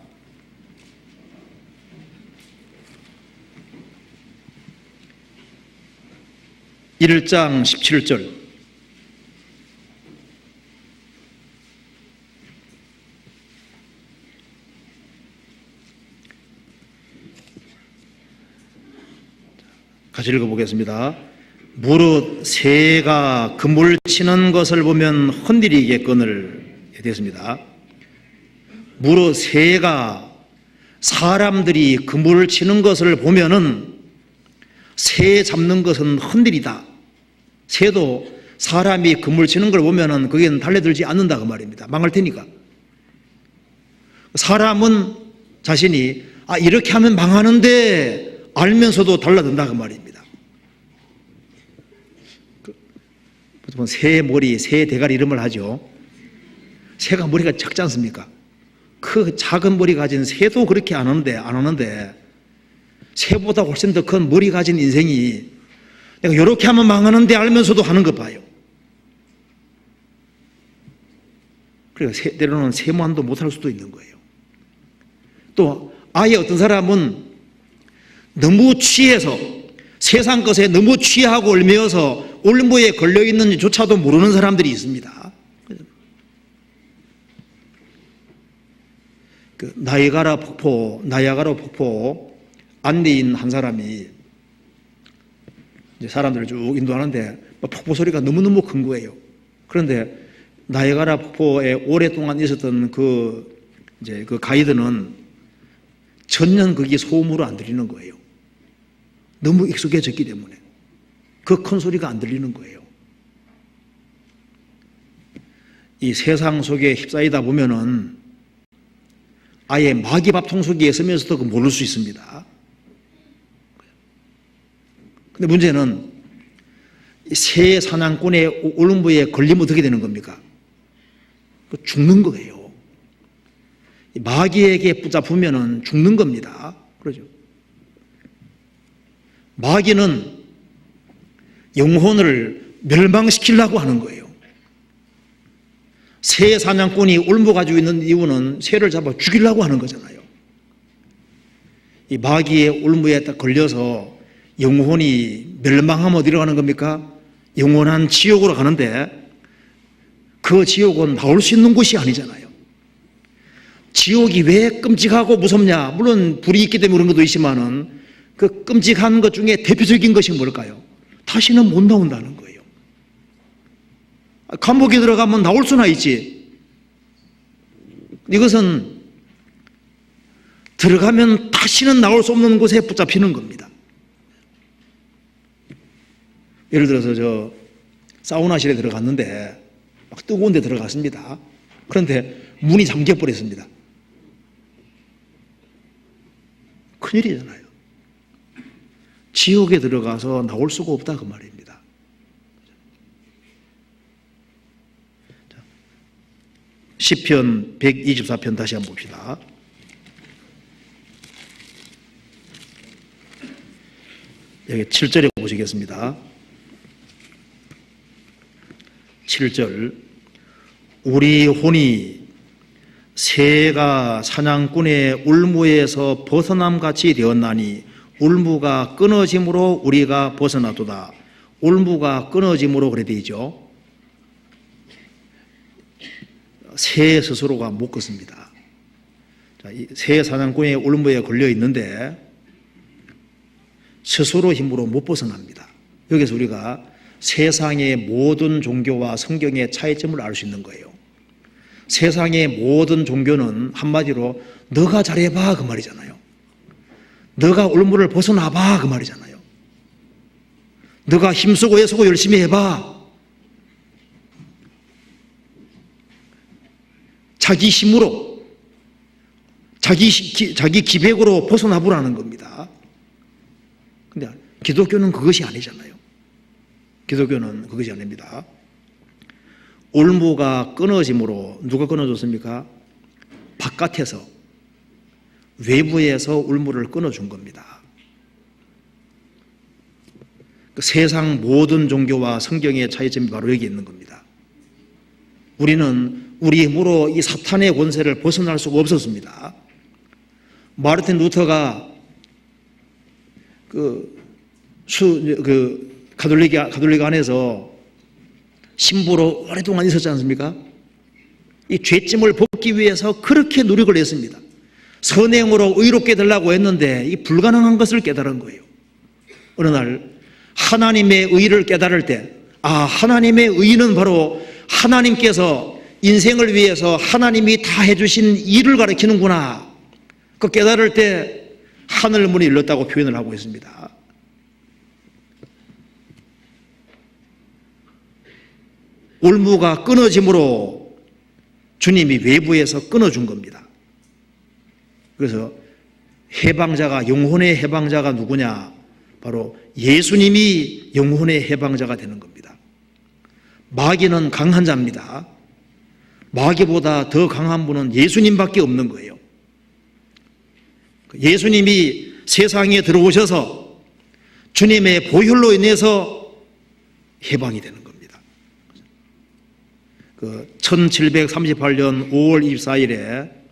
(1장) 17절. 같이 읽어보겠습니다. 무릇 새가 그물 치는 것을 보면 흔들리겠거늘. 되었습니다. 무릇 새가 사람들이 그물을 치는 것을 보면은 새 잡는 것은 흔들이다. 새도 사람이 그물 치는 걸 보면은 거기는 달려들지 않는다 그 말입니다. 망할 테니까. 사람은 자신이 이렇게 하면 망하는데 알면서도 달라든다 그 말입니다. 보통 새 머리, 새 대가리 이런 말 하죠. 새가 머리가 작지 않습니까? 그 작은 머리 가진 새도 그렇게 안 하는데 새보다 훨씬 더 큰 머리 가진 인생이 내가 이렇게 하면 망하는데 알면서도 하는 것 봐요. 그러니까 때로는 세모한도 못할 수도 있는 거예요. 또 아예 어떤 사람은 너무 취해서 세상 것에 너무 취하고 얽매여서 올무에 걸려있는지조차도 모르는 사람들이 있습니다. 그 나이아가라 폭포 안내인 한 사람이 이제 사람들을 쭉 인도하는데 폭포 소리가 너무너무 큰 거예요. 그런데 나이아가라 폭포에 오랫동안 있었던 그 가이드는 전혀 거기 소음으로 안 들리는 거예요. 너무 익숙해졌기 때문에 그 큰 소리가 안 들리는 거예요. 이 세상 속에 휩싸이다 보면은 아예 마귀 밥통 속에 있으면서도 모를 수 있습니다. 근데 문제는 새 사냥꾼의 울음부에 걸리면 어떻게 되는 겁니까? 죽는 거예요. 마귀에게 붙잡으면 죽는 겁니다. 그러죠. 마귀는 영혼을 멸망시키려고 하는 거예요. 새 사냥꾼이 울무 가지고 있는 이유는 새를 잡아 죽이려고 하는 거잖아요. 이 마귀의 울무에 딱 걸려서 영혼이 멸망하면 어디로 가는 겁니까? 영원한 지옥으로 가는데 그 지옥은 나올 수 있는 곳이 아니잖아요. 지옥이 왜 끔찍하고 무섭냐? 물론 불이 있기 때문에 그런 것도 있지만은 그 끔찍한 것 중에 대표적인 것이 뭘까요? 다시는 못 나온다는 거예요. 감옥에 들어가면 나올 수나 있지. 이것은 들어가면 다시는 나올 수 없는 곳에 붙잡히는 겁니다. 예를 들어서 저 사우나실에 들어갔는데 막 뜨거운 데 들어갔습니다. 그런데 문이 잠겨버렸습니다. 큰일이잖아요. 지옥에 들어가서 나올 수가 없다 그 말입니다. 시편 124편 다시 한번 봅시다. 여기 7절에 보시겠습니다. 7절 우리 혼이 새가 사냥꾼의 울무에서 벗어남같이 되었나니 울무가 끊어짐으로 우리가 벗어나도다. 울무가 끊어짐으로 그래 되죠. 새 스스로가 못 걷습니다. 새 사냥꾼의 울무에 걸려 있는데 스스로 힘으로 못 벗어납니다. 여기서 우리가 세상의 모든 종교와 성경의 차이점을 알 수 있는 거예요. 세상의 모든 종교는 한마디로 너가 잘해봐 그 말이잖아요. 너가 울무를 벗어나봐 그 말이잖아요. 너가 힘쓰고 애쓰고 열심히 해봐. 자기 힘으로 자기 기백으로 벗어나보라는 겁니다. 근데 기독교는 그것이 아니잖아요. 기독교는 그것이 아닙니다. 울무가 끊어짐으로 누가 끊어줬습니까? 바깥에서 외부에서 울무를 끊어준 겁니다. 세상 모든 종교와 성경의 차이점이 바로 여기 있는 겁니다. 우리는 우리 힘으로 이 사탄의 권세를 벗어날 수가 없었습니다. 마르틴 루터가 가톨릭 안에서 신부로 오랫동안 있었지 않습니까? 이 죄짐을 벗기 위해서 그렇게 노력을 했습니다. 선행으로 의롭게 되려고 했는데 이 불가능한 것을 깨달은 거예요. 어느 날 하나님의 의를 깨달을 때, 하나님의 의는 바로 하나님께서 인생을 위해서 하나님이 다 해주신 일을 가리키는구나. 그 깨달을 때 하늘 문이 열렸다고 표현을 하고 있습니다. 울무가 끊어짐으로 주님이 외부에서 끊어준 겁니다. 그래서 해방자가, 영혼의 해방자가 누구냐? 바로 예수님이 영혼의 해방자가 되는 겁니다. 마귀는 강한 자입니다. 마귀보다 더 강한 분은 예수님밖에 없는 거예요. 예수님이 세상에 들어오셔서 주님의 보혈로 인해서 해방이 되는 겁니다. 1738년 5월 24일에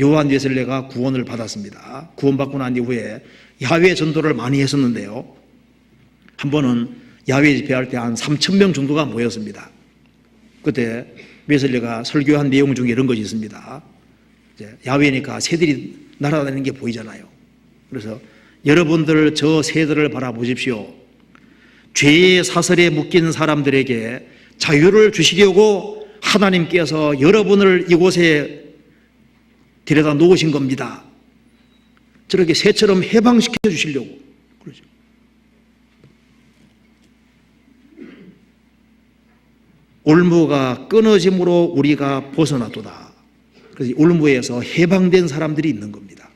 요한 웨슬레가 구원을 받았습니다. 구원받고 난 이후에 야외 전도를 많이 했었는데요. 한 번은 야외 집회할 때 한 3,000명 정도가 모였습니다. 그때 웨슬레가 설교한 내용 중에 이런 것이 있습니다. 야외니까 새들이 날아다니는 게 보이잖아요. 그래서 여러분들 저 새들을 바라보십시오. 죄의 사슬에 묶인 사람들에게 자유를 주시려고 하나님께서 여러분을 이곳에 데려다 놓으신 겁니다. 저렇게 새처럼 해방시켜 주시려고 그러죠. 울무가 끊어짐으로 우리가 벗어나도다. 그래서 울무에서 해방된 사람들이 있는 겁니다.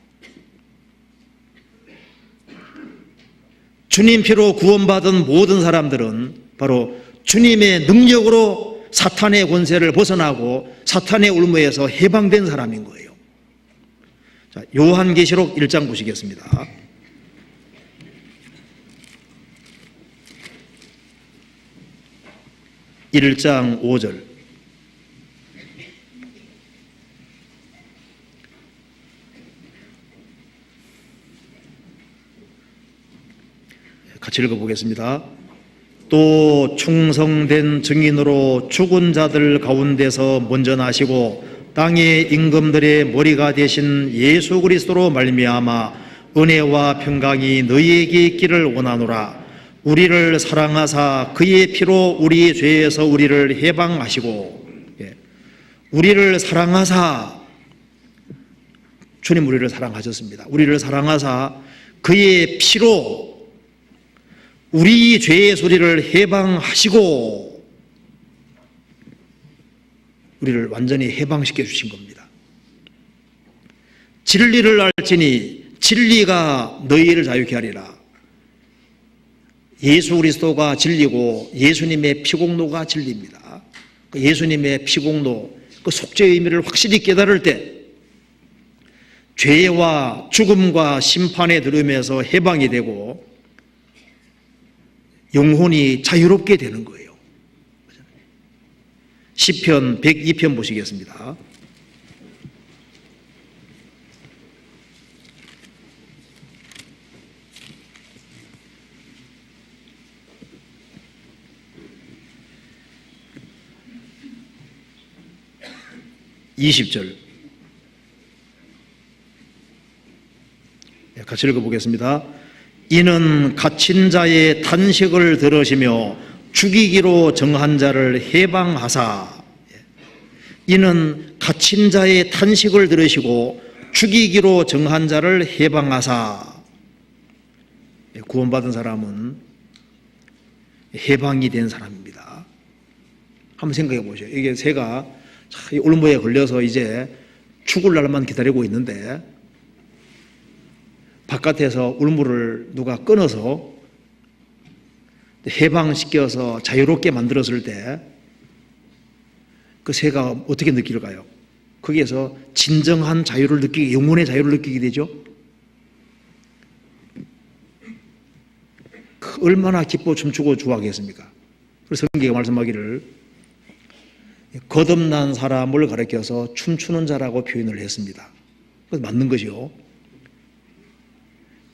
주님 피로 구원받은 모든 사람들은 바로 주님의 능력으로 사탄의 권세를 벗어나고 사탄의 울무에서 해방된 사람인 거예요. 자, 요한계시록 1장 보시겠습니다. (1장 5절) 같이 읽어보겠습니다. 또 충성된 증인으로 죽은 자들 가운데서 먼저 나시고 땅의 임금들의 머리가 되신 예수 그리스도로 말미암아 은혜와 평강이 너희에게 있기를 원하노라. 우리를 사랑하사 그의 피로 우리 죄에서 우리를 해방하시고, 우리를 사랑하사, 주님 우리를 사랑하셨습니다. 우리를 사랑하사 그의 피로 우리 죄의 소리를 해방하시고 우리를 완전히 해방시켜 주신 겁니다. 진리를 알지니 진리가 너희를 자유케 하리라. 예수 그리스도가 진리고 예수님의 피공로가 진리입니다. 예수님의 피공로, 그 속죄의 의미를 확실히 깨달을 때 죄와 죽음과 심판에 들으면서 해방이 되고 영혼이 자유롭게 되는 거예요. 시편 102편 보시겠습니다. (20절) 같이 읽어보겠습니다. 이는 갇힌 자의 탄식을 들으시며 죽이기로 정한 자를 해방하사. 이는 갇힌 자의 탄식을 들으시고 죽이기로 정한 자를 해방하사. 구원받은 사람은 해방이 된 사람입니다. 한번 생각해 보세요. 이게 새가 올무에 걸려서 이제 죽을 날만 기다리고 있는데 바깥에서 울무를 누가 끊어서 해방시켜서 자유롭게 만들었을 때 그 새가 어떻게 느낄까요? 거기에서 진정한 자유를 느끼게, 영혼의 자유를 느끼게 되죠. 얼마나 기뻐 춤추고 좋아하겠습니까? 그래서 성경에 말씀하기를 거듭난 사람을 가리켜서 춤추는 자라고 표현을 했습니다. 그래서 맞는 거죠.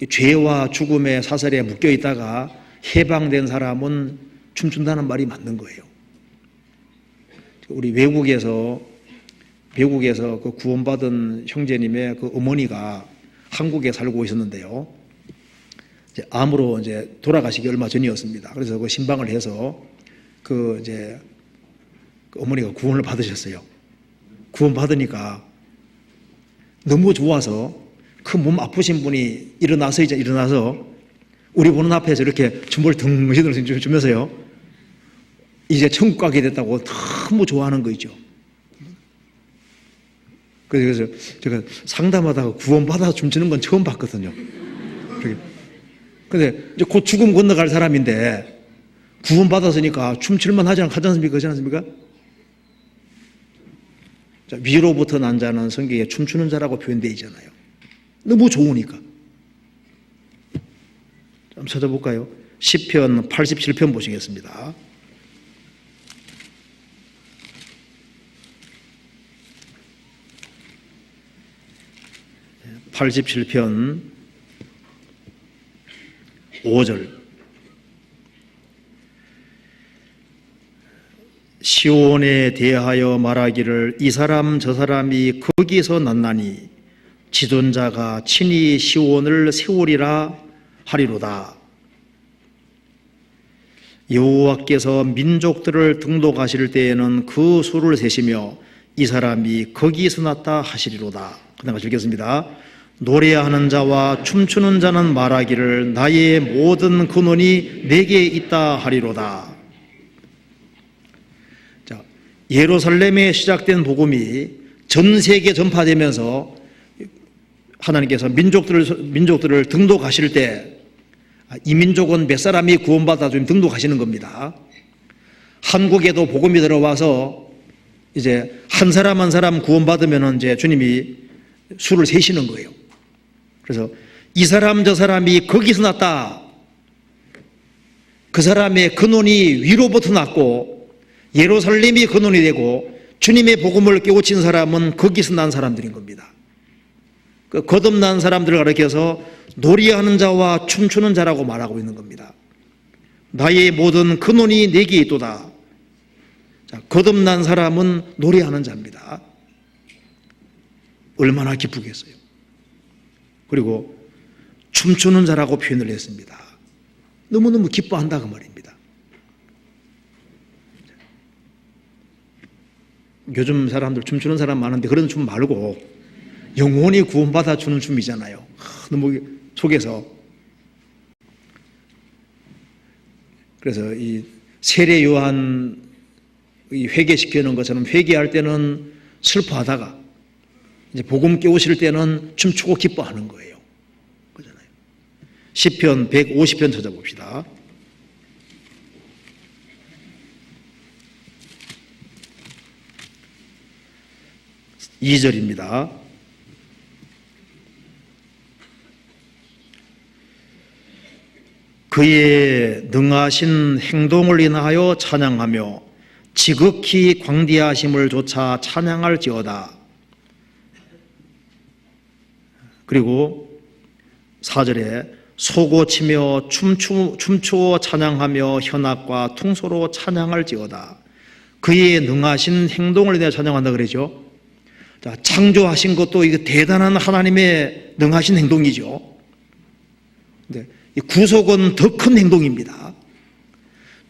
죄와 죽음의 사슬에 묶여 있다가 해방된 사람은 춤춘다는 말이 맞는 거예요. 우리 외국에서 그 구원받은 형제님의 그 어머니가 한국에 살고 있었는데요. 이제 암으로 이제 돌아가시기 얼마 전이었습니다. 그래서 그 신방을 해서 그 어머니가 구원을 받으셨어요. 구원 받으니까 너무 좋아서 그 몸 아프신 분이 일어나서 우리 보는 앞에서 이렇게 주먹을 덩실덩실 주면서요. 이제 천국 가게 됐다고 너무 좋아하는 거 있죠. 그래서 제가 상담하다가 구원받아서 춤추는 건 처음 봤거든요. 근데 이제 곧 죽음 건너갈 사람인데 구원받았으니까 춤출만 하지 않습니까? 그렇지 않습니까? 자, 위로부터 난 자는 성경에 춤추는 자라고 표현되어 있잖아요. 너무 좋으니까. 좀 찾아볼까요? 시편 87편 보시겠습니다. 87편 5절. 시온에 대하여 말하기를 이 사람 저 사람이 거기서 났나니 지존자가 친히 시온을 세우리라 하리로다. 여호와께서 민족들을 등록하실 때에는 그 수를 세시며 이 사람이 거기서 났다 하시리로다. 그다음 읽겠습니다. 노래하는 자와 춤추는 자는 말하기를 나의 모든 근원이 내게 있다 하리로다. 자, 예루살렘에 시작된 복음이 전 세계에 전파되면서 하나님께서 민족들을 등록하실 때 이 민족은 몇 사람이 구원받아 좀 등록하시는 겁니다. 한국에도 복음이 들어와서 이제 한 사람 한 사람 구원받으면 이제 주님이 수를 세시는 거예요. 그래서 이 사람 저 사람이 거기서 났다. 그 사람의 근원이 위로부터 났고 예루살렘이 근원이 되고 주님의 복음을 깨우친 사람은 거기서 난 사람들인 겁니다. 그 거듭난 사람들을 가리켜서 노래하는 자와 춤추는 자라고 말하고 있는 겁니다. 나의 모든 근원이 내게 있도다. 자, 거듭난 사람은 노래하는 자입니다. 얼마나 기쁘겠어요. 그리고 춤추는 자라고 표현을 했습니다. 너무너무 기뻐한다 그 말입니다. 요즘 사람들 춤추는 사람 많은데 그런 춤 말고 영혼이 구원받아 주는 춤이잖아요. 너무 속에서. 그래서 이 세례 요한 회개시키는 것처럼 회개할 때는 슬퍼하다가 이제 복음 깨우실 때는 춤추고 기뻐하는 거예요. 시편 150편 찾아봅시다. 2절입니다. 그의 능하신 행동을 인하여 찬양하며 지극히 광대하심을 조차 찬양할지어다. 그리고 4절에 소고치며 춤추어 찬양하며 현악과 통소로 찬양할지어다. 그의 능하신 행동을 인하여 찬양한다 그러죠. 자, 창조하신 것도 이거 대단한 하나님의 능하신 행동이죠. 근데 이 구속은 더 큰 행동입니다.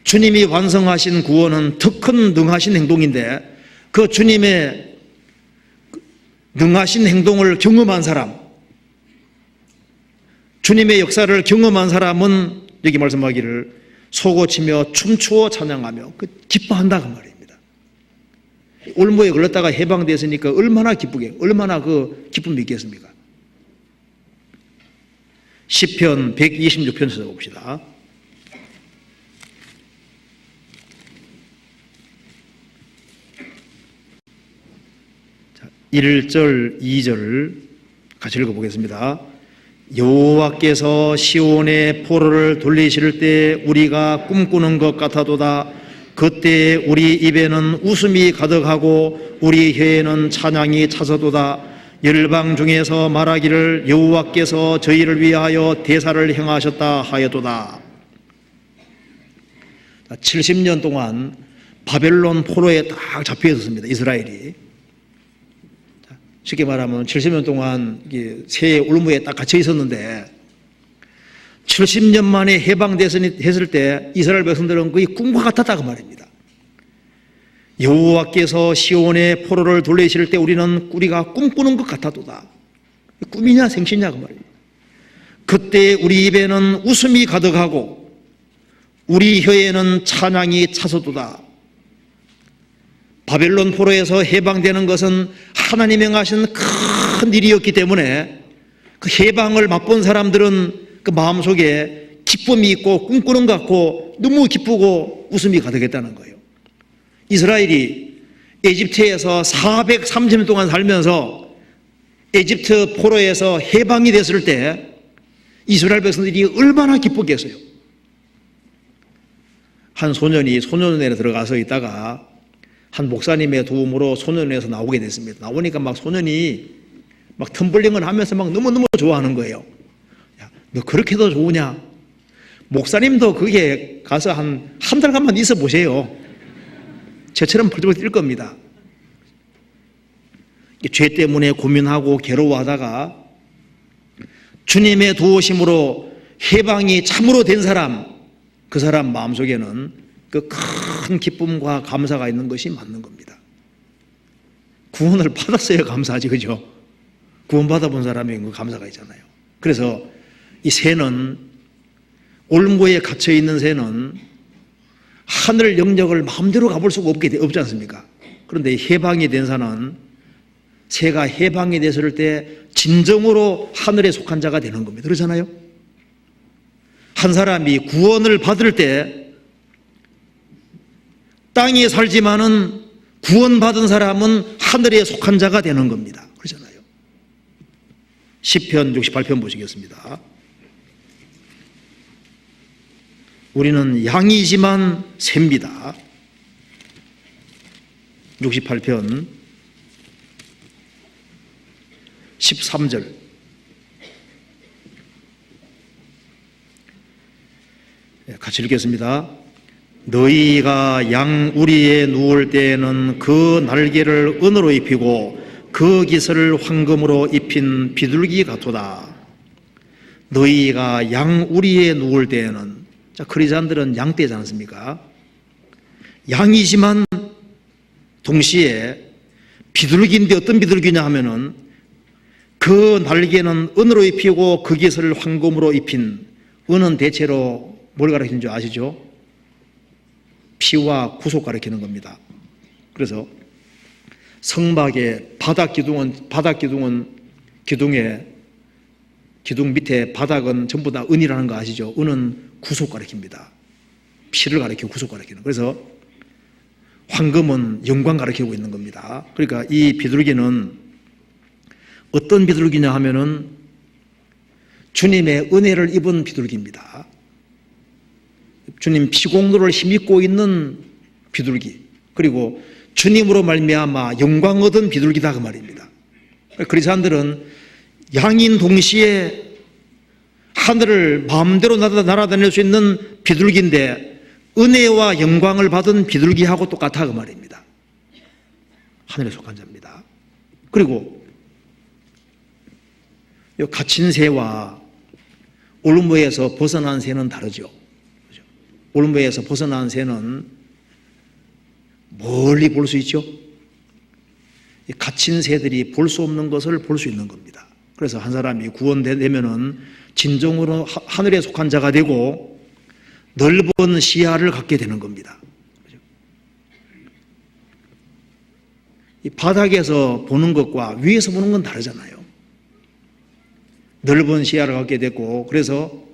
주님이 완성하신 구원은 더 큰 능하신 행동인데 그 주님의 능하신 행동을 경험한 사람, 주님의 역사를 경험한 사람은 여기 말씀하기를 소고치며 춤추어 찬양하며 기뻐한다 그 말입니다. 올무에 걸렸다가 해방됐으니까 얼마나 기쁘게, 얼마나 그 기쁨이 있겠습니까? 시편 126편 찾아봅시다. 1절, 2절을 같이 읽어보겠습니다. 여호와께서 시온의 포로를 돌리실 때 우리가 꿈꾸는 것 같아도다. 그때 우리 입에는 웃음이 가득하고 우리 혀에는 찬양이 차서도다. 열방 중에서 말하기를 여호와께서 저희를 위하여 대사를 행하셨다 하여도다. 70년 동안 바벨론 포로에 딱 잡혀 있었습니다. 이스라엘이. 쉽게 말하면 70년 동안 새 올무에 딱 갇혀 있었는데 70년 만에 해방됐을 때 이스라엘 백성들은 거의 꿈과 같았다 그 말입니다. 여호와께서 시온의 포로를 돌리실 때 우리가 꿈꾸는 것 같아도다. 꿈이냐 생시냐 그 말입니다. 그때 우리 입에는 웃음이 가득하고 우리 혀에는 찬양이 차서도다. 바벨론 포로에서 해방되는 것은 하나님이 행하신 큰 일이었기 때문에 그 해방을 맛본 사람들은 그 마음속에 기쁨이 있고 꿈꾸는 것 같고 너무 기쁘고 웃음이 가득했다는 거예요. 이스라엘이 에집트에서 430년 동안 살면서 에집트 포로에서 해방이 됐을 때 이스라엘 백성들이 얼마나 기뻤겠어요. 한 소년이 소년원에 들어가서 있다가 한 목사님의 도움으로 소년원에서 나오게 됐습니다. 나오니까 막 소년이 막 텀블링을 하면서 막 너무너무 좋아하는 거예요. 야, 너 그렇게도 좋으냐? 목사님도 거기에 가서 한 달간만 있어 보세요. 저처럼 펄펄 뛸 겁니다. 죄 때문에 고민하고 괴로워하다가 주님의 도우심으로 해방이 참으로 된 사람, 그 사람 마음속에는 그 큰 기쁨과 감사가 있는 것이 맞는 겁니다. 구원을 받았어야 감사하지, 그죠? 구원 받아본 사람이 그 감사가 있잖아요. 그래서 이 새는, 올무에 갇혀 있는 새는 하늘 영역을 마음대로 가볼 수가 없지 않습니까? 그런데 해방이 된 새가 해방이 됐을 때 진정으로 하늘에 속한 자가 되는 겁니다. 그렇잖아요? 한 사람이 구원을 받을 때 땅에 살지만은 구원받은 사람은 하늘에 속한 자가 되는 겁니다. 그렇잖아요. 시편 68편 보시겠습니다. 우리는 양이지만 새입니다. 68편 13절. 같이 읽겠습니다. 너희가 양 우리에 누울 때에는 그 날개를 은으로 입히고 그 깃을 황금으로 입힌 비둘기 같도다. 너희가 양 우리에 누울 때에는, 자, 크리스찬들은 양떼지 않습니까? 양이지만 동시에 비둘기인데 어떤 비둘기냐 하면은 그 날개는 은으로 입히고 그 깃을 황금으로 입힌, 은은 대체로 뭘 가리키는 줄 아시죠? 피와 구속 가리키는 겁니다. 그래서 성막의 바닥 기둥에 기둥 밑에 바닥은 전부 다 은이라는 거 아시죠? 은은 구속 가리킵니다. 피를 가리키고 구속 가리키는. 그래서 황금은 영광 가리키고 있는 겁니다. 그러니까 이 비둘기는 어떤 비둘기냐 하면은 주님의 은혜를 입은 비둘기입니다. 주님 피공로를 힘입고 있는 비둘기, 그리고 주님으로 말미암아 영광 얻은 비둘기다 그 말입니다. 그리스도인들은 양인 동시에 하늘을 마음대로 날아다닐 수 있는 비둘기인데 은혜와 영광을 받은 비둘기하고 똑같아 그 말입니다. 하늘에 속한 자입니다. 그리고 이 갇힌 새와 올무에서 벗어난 새는 다르죠. 올무에서 벗어난 새는 멀리 볼 수 있죠. 갇힌 새들이 볼 수 없는 것을 볼 수 있는 겁니다. 그래서 한 사람이 구원되면은 진정으로 하늘에 속한 자가 되고 넓은 시야를 갖게 되는 겁니다. 이 바닥에서 보는 것과 위에서 보는 건 다르잖아요. 넓은 시야를 갖게 되고, 그래서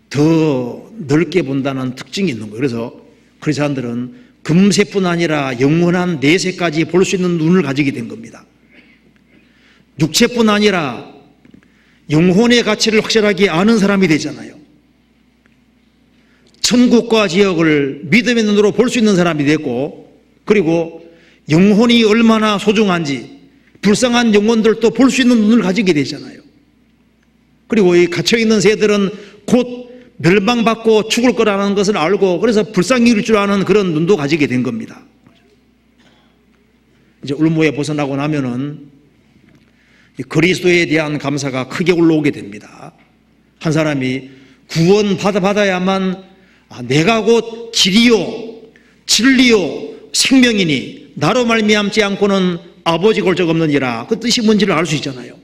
더 넓게 본다는 특징이 있는 거예요. 그래서 그리스도인들은 금세뿐 아니라 영원한 내세까지 볼 수 있는 눈을 가지게 된 겁니다. 육체뿐 아니라 영혼의 가치를 확실하게 아는 사람이 되잖아요. 천국과 지역을 믿음의 눈으로 볼 수 있는 사람이 됐고, 그리고 영혼이 얼마나 소중한지 불쌍한 영혼들도 볼 수 있는 눈을 가지게 되잖아요. 그리고 이 갇혀있는 새들은 곧 멸망받고 죽을 거라는 것을 알고, 그래서 불쌍히 여길 줄 아는 그런 눈도 가지게 된 겁니다. 이제 울무에 벗어나고 나면은 그리스도에 대한 감사가 크게 올라오게 됩니다. 한 사람이 구원 받아야만 내가 곧 길이요 진리요 생명이니 나로 말미암지 않고는 아버지 볼 적 없느니라, 그 뜻이 뭔지를 알 수 있잖아요.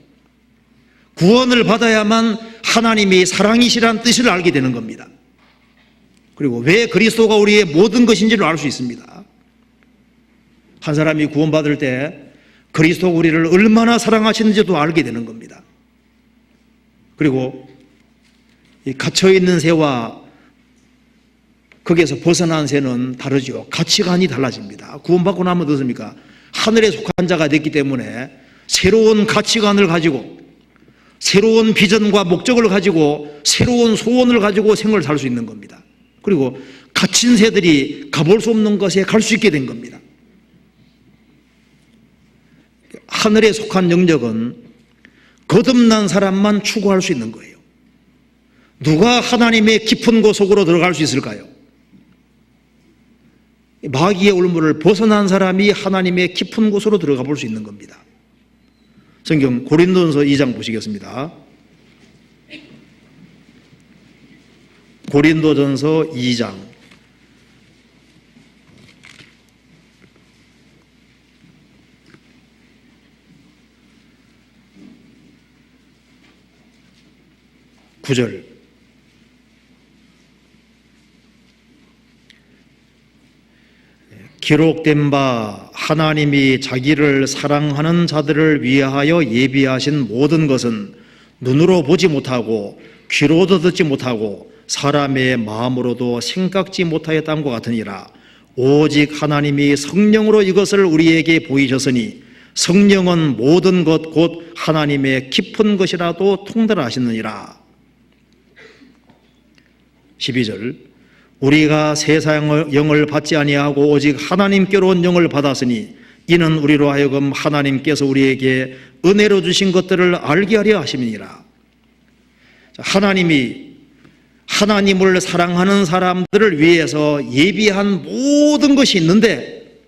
구원을 받아야만 하나님이 사랑이시라는 뜻을 알게 되는 겁니다. 그리고 왜 그리스도가 우리의 모든 것인지를 알 수 있습니다. 한 사람이 구원받을 때 그리스도가 우리를 얼마나 사랑하시는지도 알게 되는 겁니다. 그리고 이 갇혀있는 새와 거기에서 벗어난 새는 다르죠. 가치관이 달라집니다. 구원받고 나면 어떻습니까? 하늘에 속한 자가 됐기 때문에 새로운 가치관을 가지고 새로운 비전과 목적을 가지고 새로운 소원을 가지고 생을 살 수 있는 겁니다. 그리고 갇힌 새들이 가볼 수 없는 것에 갈 수 있게 된 겁니다. 하늘에 속한 영역은 거듭난 사람만 추구할 수 있는 거예요. 누가 하나님의 깊은 곳 속으로 들어갈 수 있을까요? 마귀의 올무를 벗어난 사람이 하나님의 깊은 곳으로 들어가 볼 수 있는 겁니다. 성경 고린도전서 2장 보시겠습니다. 고린도전서 2장 9절. 기록된 바 하나님이 자기를 사랑하는 자들을 위하여 예비하신 모든 것은 눈으로 보지 못하고 귀로도 듣지 못하고 사람의 마음으로도 생각지 못하였다는 것 같으니라. 오직 하나님이 성령으로 이것을 우리에게 보이셨으니 성령은 모든 것 곧 하나님의 깊은 것이라도 통달하시느니라. 12절. 우리가 세상의 영을 받지 아니하고 오직 하나님께로 온 영을 받았으니 이는 우리로 하여금 하나님께서 우리에게 은혜로 주신 것들을 알게 하려 하심이니라. 하나님이 하나님을 사랑하는 사람들을 위해서 예비한 모든 것이 있는데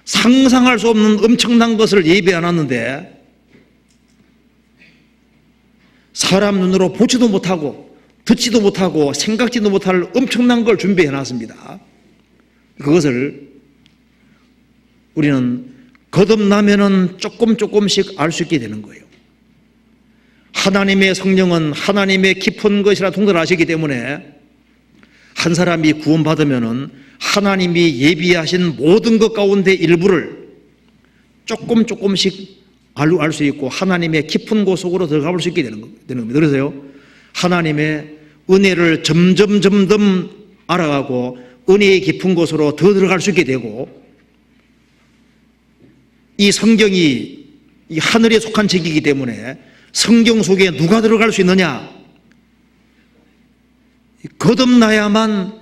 상상할 수 없는 엄청난 것을 예비해 놨는데 사람 눈으로 보지도 못하고 듣지도 못하고 생각지도 못할 엄청난 걸 준비해 놨습니다. 그것을 우리는 거듭나면은 조금씩 알 수 있게 되는 거예요. 하나님의 성령은 하나님의 깊은 것이라 통달하시기 때문에 한 사람이 구원받으면은 하나님이 예비하신 모든 것 가운데 일부를 조금씩 알 수 있고 하나님의 깊은 곳 속으로 들어가 볼 수 있게 되는 겁니다. 그래서요, 하나님의 은혜를 점점 알아가고 은혜의 깊은 곳으로 더 들어갈 수 있게 되고, 이 성경이 이 하늘에 속한 책이기 때문에 성경 속에 누가 들어갈 수 있느냐? 거듭나야만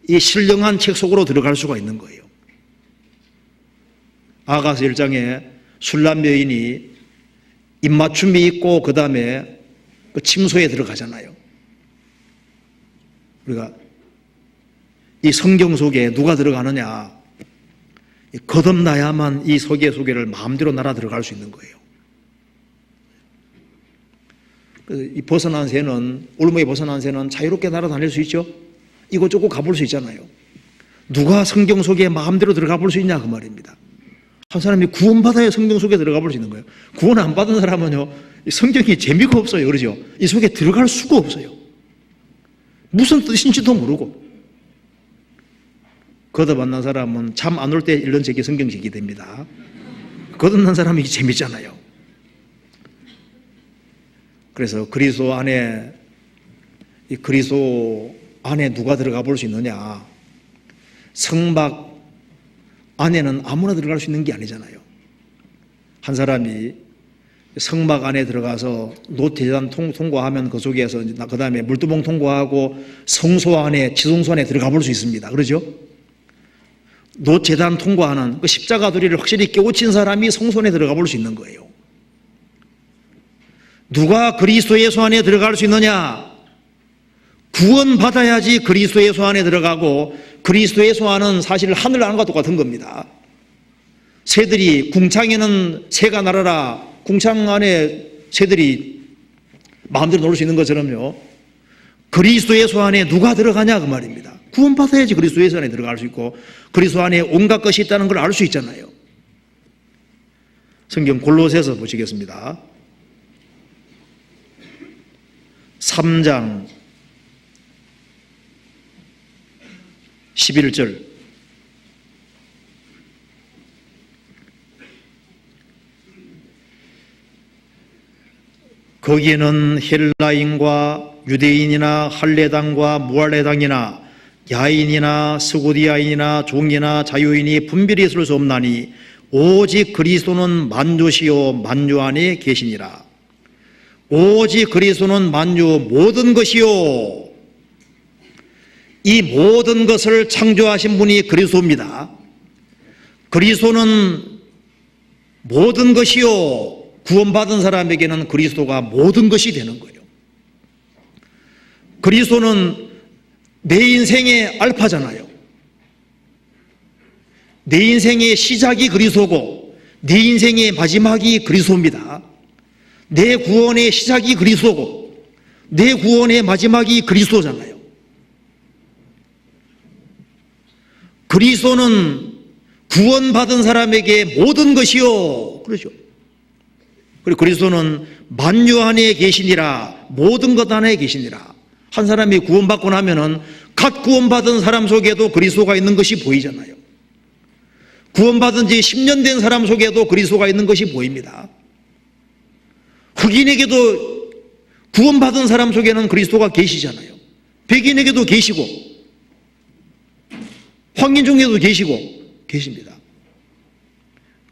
이 신령한 책 속으로 들어갈 수가 있는 거예요. 아가서 1장에 술람 여인이 입맞춤이 있고 그 다음에 그 침소에 들어가잖아요. 우리가 이 성경 속에 누가 들어가느냐? 거듭나야만 이 속에를 마음대로 날아 들어갈 수 있는 거예요. 이 벗어난 새는, 올무에 벗어난 새는 자유롭게 날아다닐 수 있죠? 이곳저곳 가볼 수 있잖아요. 누가 성경 속에 마음대로 들어가 볼 수 있냐 그 말입니다. 한 사람이 구원받아야 성경 속에 들어가 볼 수 있는 거예요. 구원 안 받은 사람은요, 성경이 재미가 없어요. 그러죠? 이 속에 들어갈 수가 없어요. 무슨 뜻인지도 모르고. 거듭난 사람은 잠 안 올 때 읽는 책이 성경책이 됩니다. 거듭난 사람이 재밌잖아요. 그래서 그리스도 안에 누가 들어가 볼 수 있느냐? 성막 안에는 아무나 들어갈 수 있는 게 아니잖아요. 한 사람이 성막 안에 들어가서 노제단 통과하면 그 속에서 그 다음에 물두멍 통과하고 성소 안에, 지성소 안에 들어가 볼 수 있습니다. 그러죠? 노제단 통과하는 그 십자가 도리를 확실히 깨우친 사람이 성소 안에 들어가 볼 수 있는 거예요. 누가 그리스도 예수 안에 들어갈 수 있느냐? 구원받아야지 그리스도 예수 안에 들어가고, 그리스도 예수 안은 사실 하늘 안과 똑같은 겁니다. 새들이 궁창에는 새가 날아라, 궁창 안에 새들이 마음대로 놀 수 있는 것처럼요, 그리스도 예수 안에 누가 들어가냐 그 말입니다. 구원받아야지 그리스도 예수 안에 들어갈 수 있고, 그리스도 안에 온갖 것이 있다는 걸 알 수 있잖아요. 성경 골로새서 보시겠습니다. 3장 11절. 거기에는 헬라인과 유대인이나 할례당과 무할례당이나 야인이나 스고디아인이나 종이나 자유인이 분별이 있을 수 없나니 오직 그리스도는 만주시요 만주 안에 계시니라. 오직 그리스도는 만주 모든 것이요. 이 모든 것을 창조하신 분이 그리스도입니다. 그리스도는 모든 것이요. 구원받은 사람에게는 그리스도가 모든 것이 되는 거예요. 그리스도는 내 인생의 알파잖아요. 내 인생의 시작이 그리스도고 내 인생의 마지막이 그리스도입니다. 내 구원의 시작이 그리스도고 내 구원의 마지막이 그리스도잖아요. 그리스도는 구원받은 사람에게 모든 것이요. 그렇죠. 그리고 그리스도는 만유 안에 계시니라. 모든 것 안에 계시니라. 한 사람이 구원받고 나면은 각 구원받은 사람 속에도 그리스도가 있는 것이 보이잖아요. 구원받은 지 10년 된 사람 속에도 그리스도가 있는 것이 보입니다. 흑인에게도 구원받은 사람 속에는 그리스도가 계시잖아요. 백인에게도 계시고 황인 중에도 계십니다.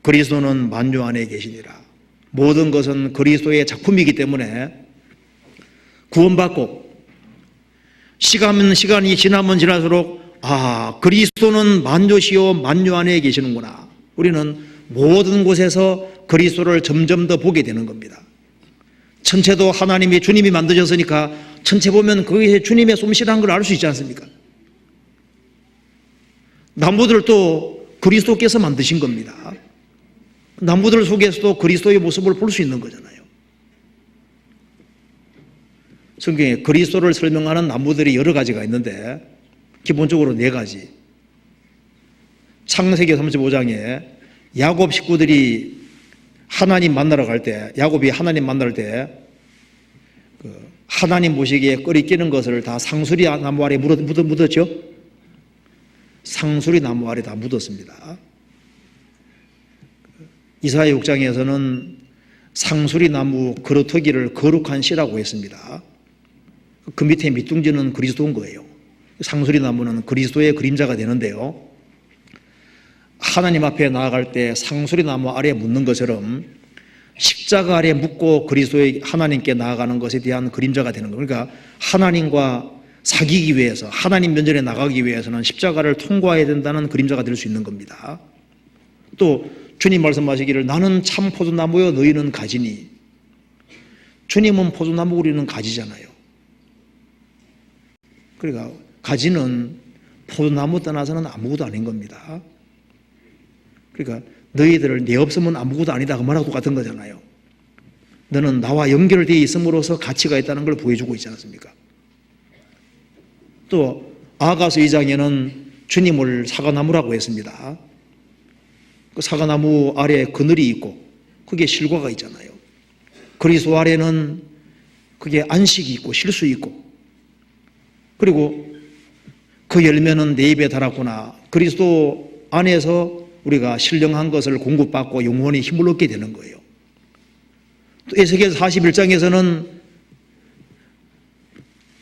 그리스도는 만유 안에 계시니라. 모든 것은 그리스도의 작품이기 때문에 구원받고 시간이 지나면 지날수록 그리스도는 만주시요 만유 안에 계시는구나. 우리는 모든 곳에서 그리스도를 점점 더 보게 되는 겁니다. 천체도 하나님이 주님이 만드셨으니까 천체 보면 거기에 주님의 솜씨라는 걸 알 수 있지 않습니까? 나무들도 그리스도께서 만드신 겁니다. 나무들 속에서도 그리스도의 모습을 볼 수 있는 거잖아요. 성경에 그리스도를 설명하는 나무들이 여러 가지가 있는데 기본적으로 4가지. 창세기 35장에 야곱 식구들이 하나님 만나러 갈 때, 야곱이 하나님 만날 때 하나님 보시기에 끓이 끼는 것을 다 상수리 나무 아래 묻었죠? 상수리 나무 아래 다 묻었습니다. 이사야 6장에서는 상수리 나무 거루터기를 거룩한 씨라고 했습니다. 그 밑에 밑둥지는 그리스도인 거예요. 상수리 나무는 그리스도의 그림자가 되는데요. 하나님 앞에 나아갈 때 상수리 나무 아래에 묻는 것처럼 십자가 아래에 묻고 그리스도의 하나님께 나아가는 것에 대한 그림자가 되는 거예요. 그러니까 하나님과 사귀기 위해서, 하나님 면전에 나가기 위해서는 십자가를 통과해야 된다는 그림자가 될 수 있는 겁니다. 또 주님 말씀하시기를 나는 참 포도나무여 너희는 가지니. 주님은 포도나무, 우리는 가지잖아요. 그러니까 가지는 포도나무 떠나서는 아무것도 아닌 겁니다. 그러니까 너희들을 내 없으면 아무것도 아니다 그 말하고 똑같은 거잖아요. 너는 나와 연결되어 있음으로써 가치가 있다는 걸 보여주고 있지 않습니까? 또 아가서 2장에는 주님을 사과나무라고 했습니다. 그 사과나무 아래에 그늘이 있고 그게 실과가 있잖아요. 그리스도 아래는 그게 안식이 있고 쉴 수 있고, 그리고 그 열매는 내 입에 달았구나. 그리스도 안에서 우리가 신령한 것을 공급받고 영원히 힘을 얻게 되는 거예요. 또 에스겔 41장에서는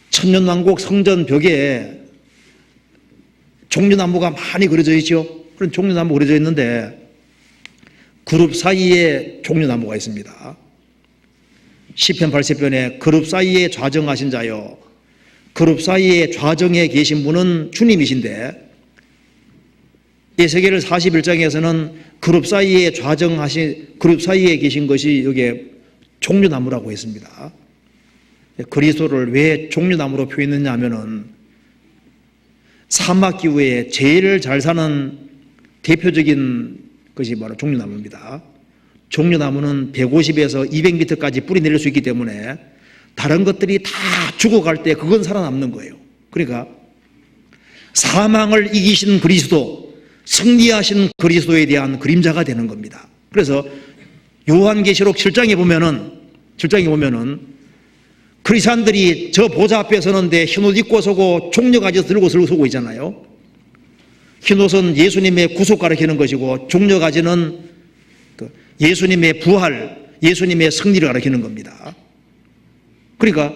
천년왕국 성전 벽에 종려나무가 많이 그려져 있죠. 그런 종려나무 그려져 있는데 그룹 사이에 종려나무가 있습니다. 시편 80편에 그룹 사이에 좌정하신 자여, 그룹 사이에 좌정에 계신 분은 주님이신데, 에스겔 41장에서는 그룹 사이에 그룹 사이에 계신 것이 여기에 종려나무라고 했습니다. 그리스도를 왜 종려나무로 표현했냐 하면은 사막기후에 제일 잘 사는 대표적인 것이 바로 종려나무입니다. 종려나무는 150에서 200m까지 뿌리 내릴 수 있기 때문에 다른 것들이 다 죽어갈 때 그건 살아남는 거예요. 그러니까 사망을 이기신 그리스도, 승리하신 그리스도에 대한 그림자가 되는 겁니다. 그래서 요한계시록 7장에 보면은 그리스도인들이 저 보좌 앞에 서는데 흰옷 입고 서고 종려가지 들고 서고 있잖아요. 흰옷은 예수님의 구속 가리키는 것이고 종려가지는 예수님의 부활, 예수님의 승리를 가리키는 겁니다. 그러니까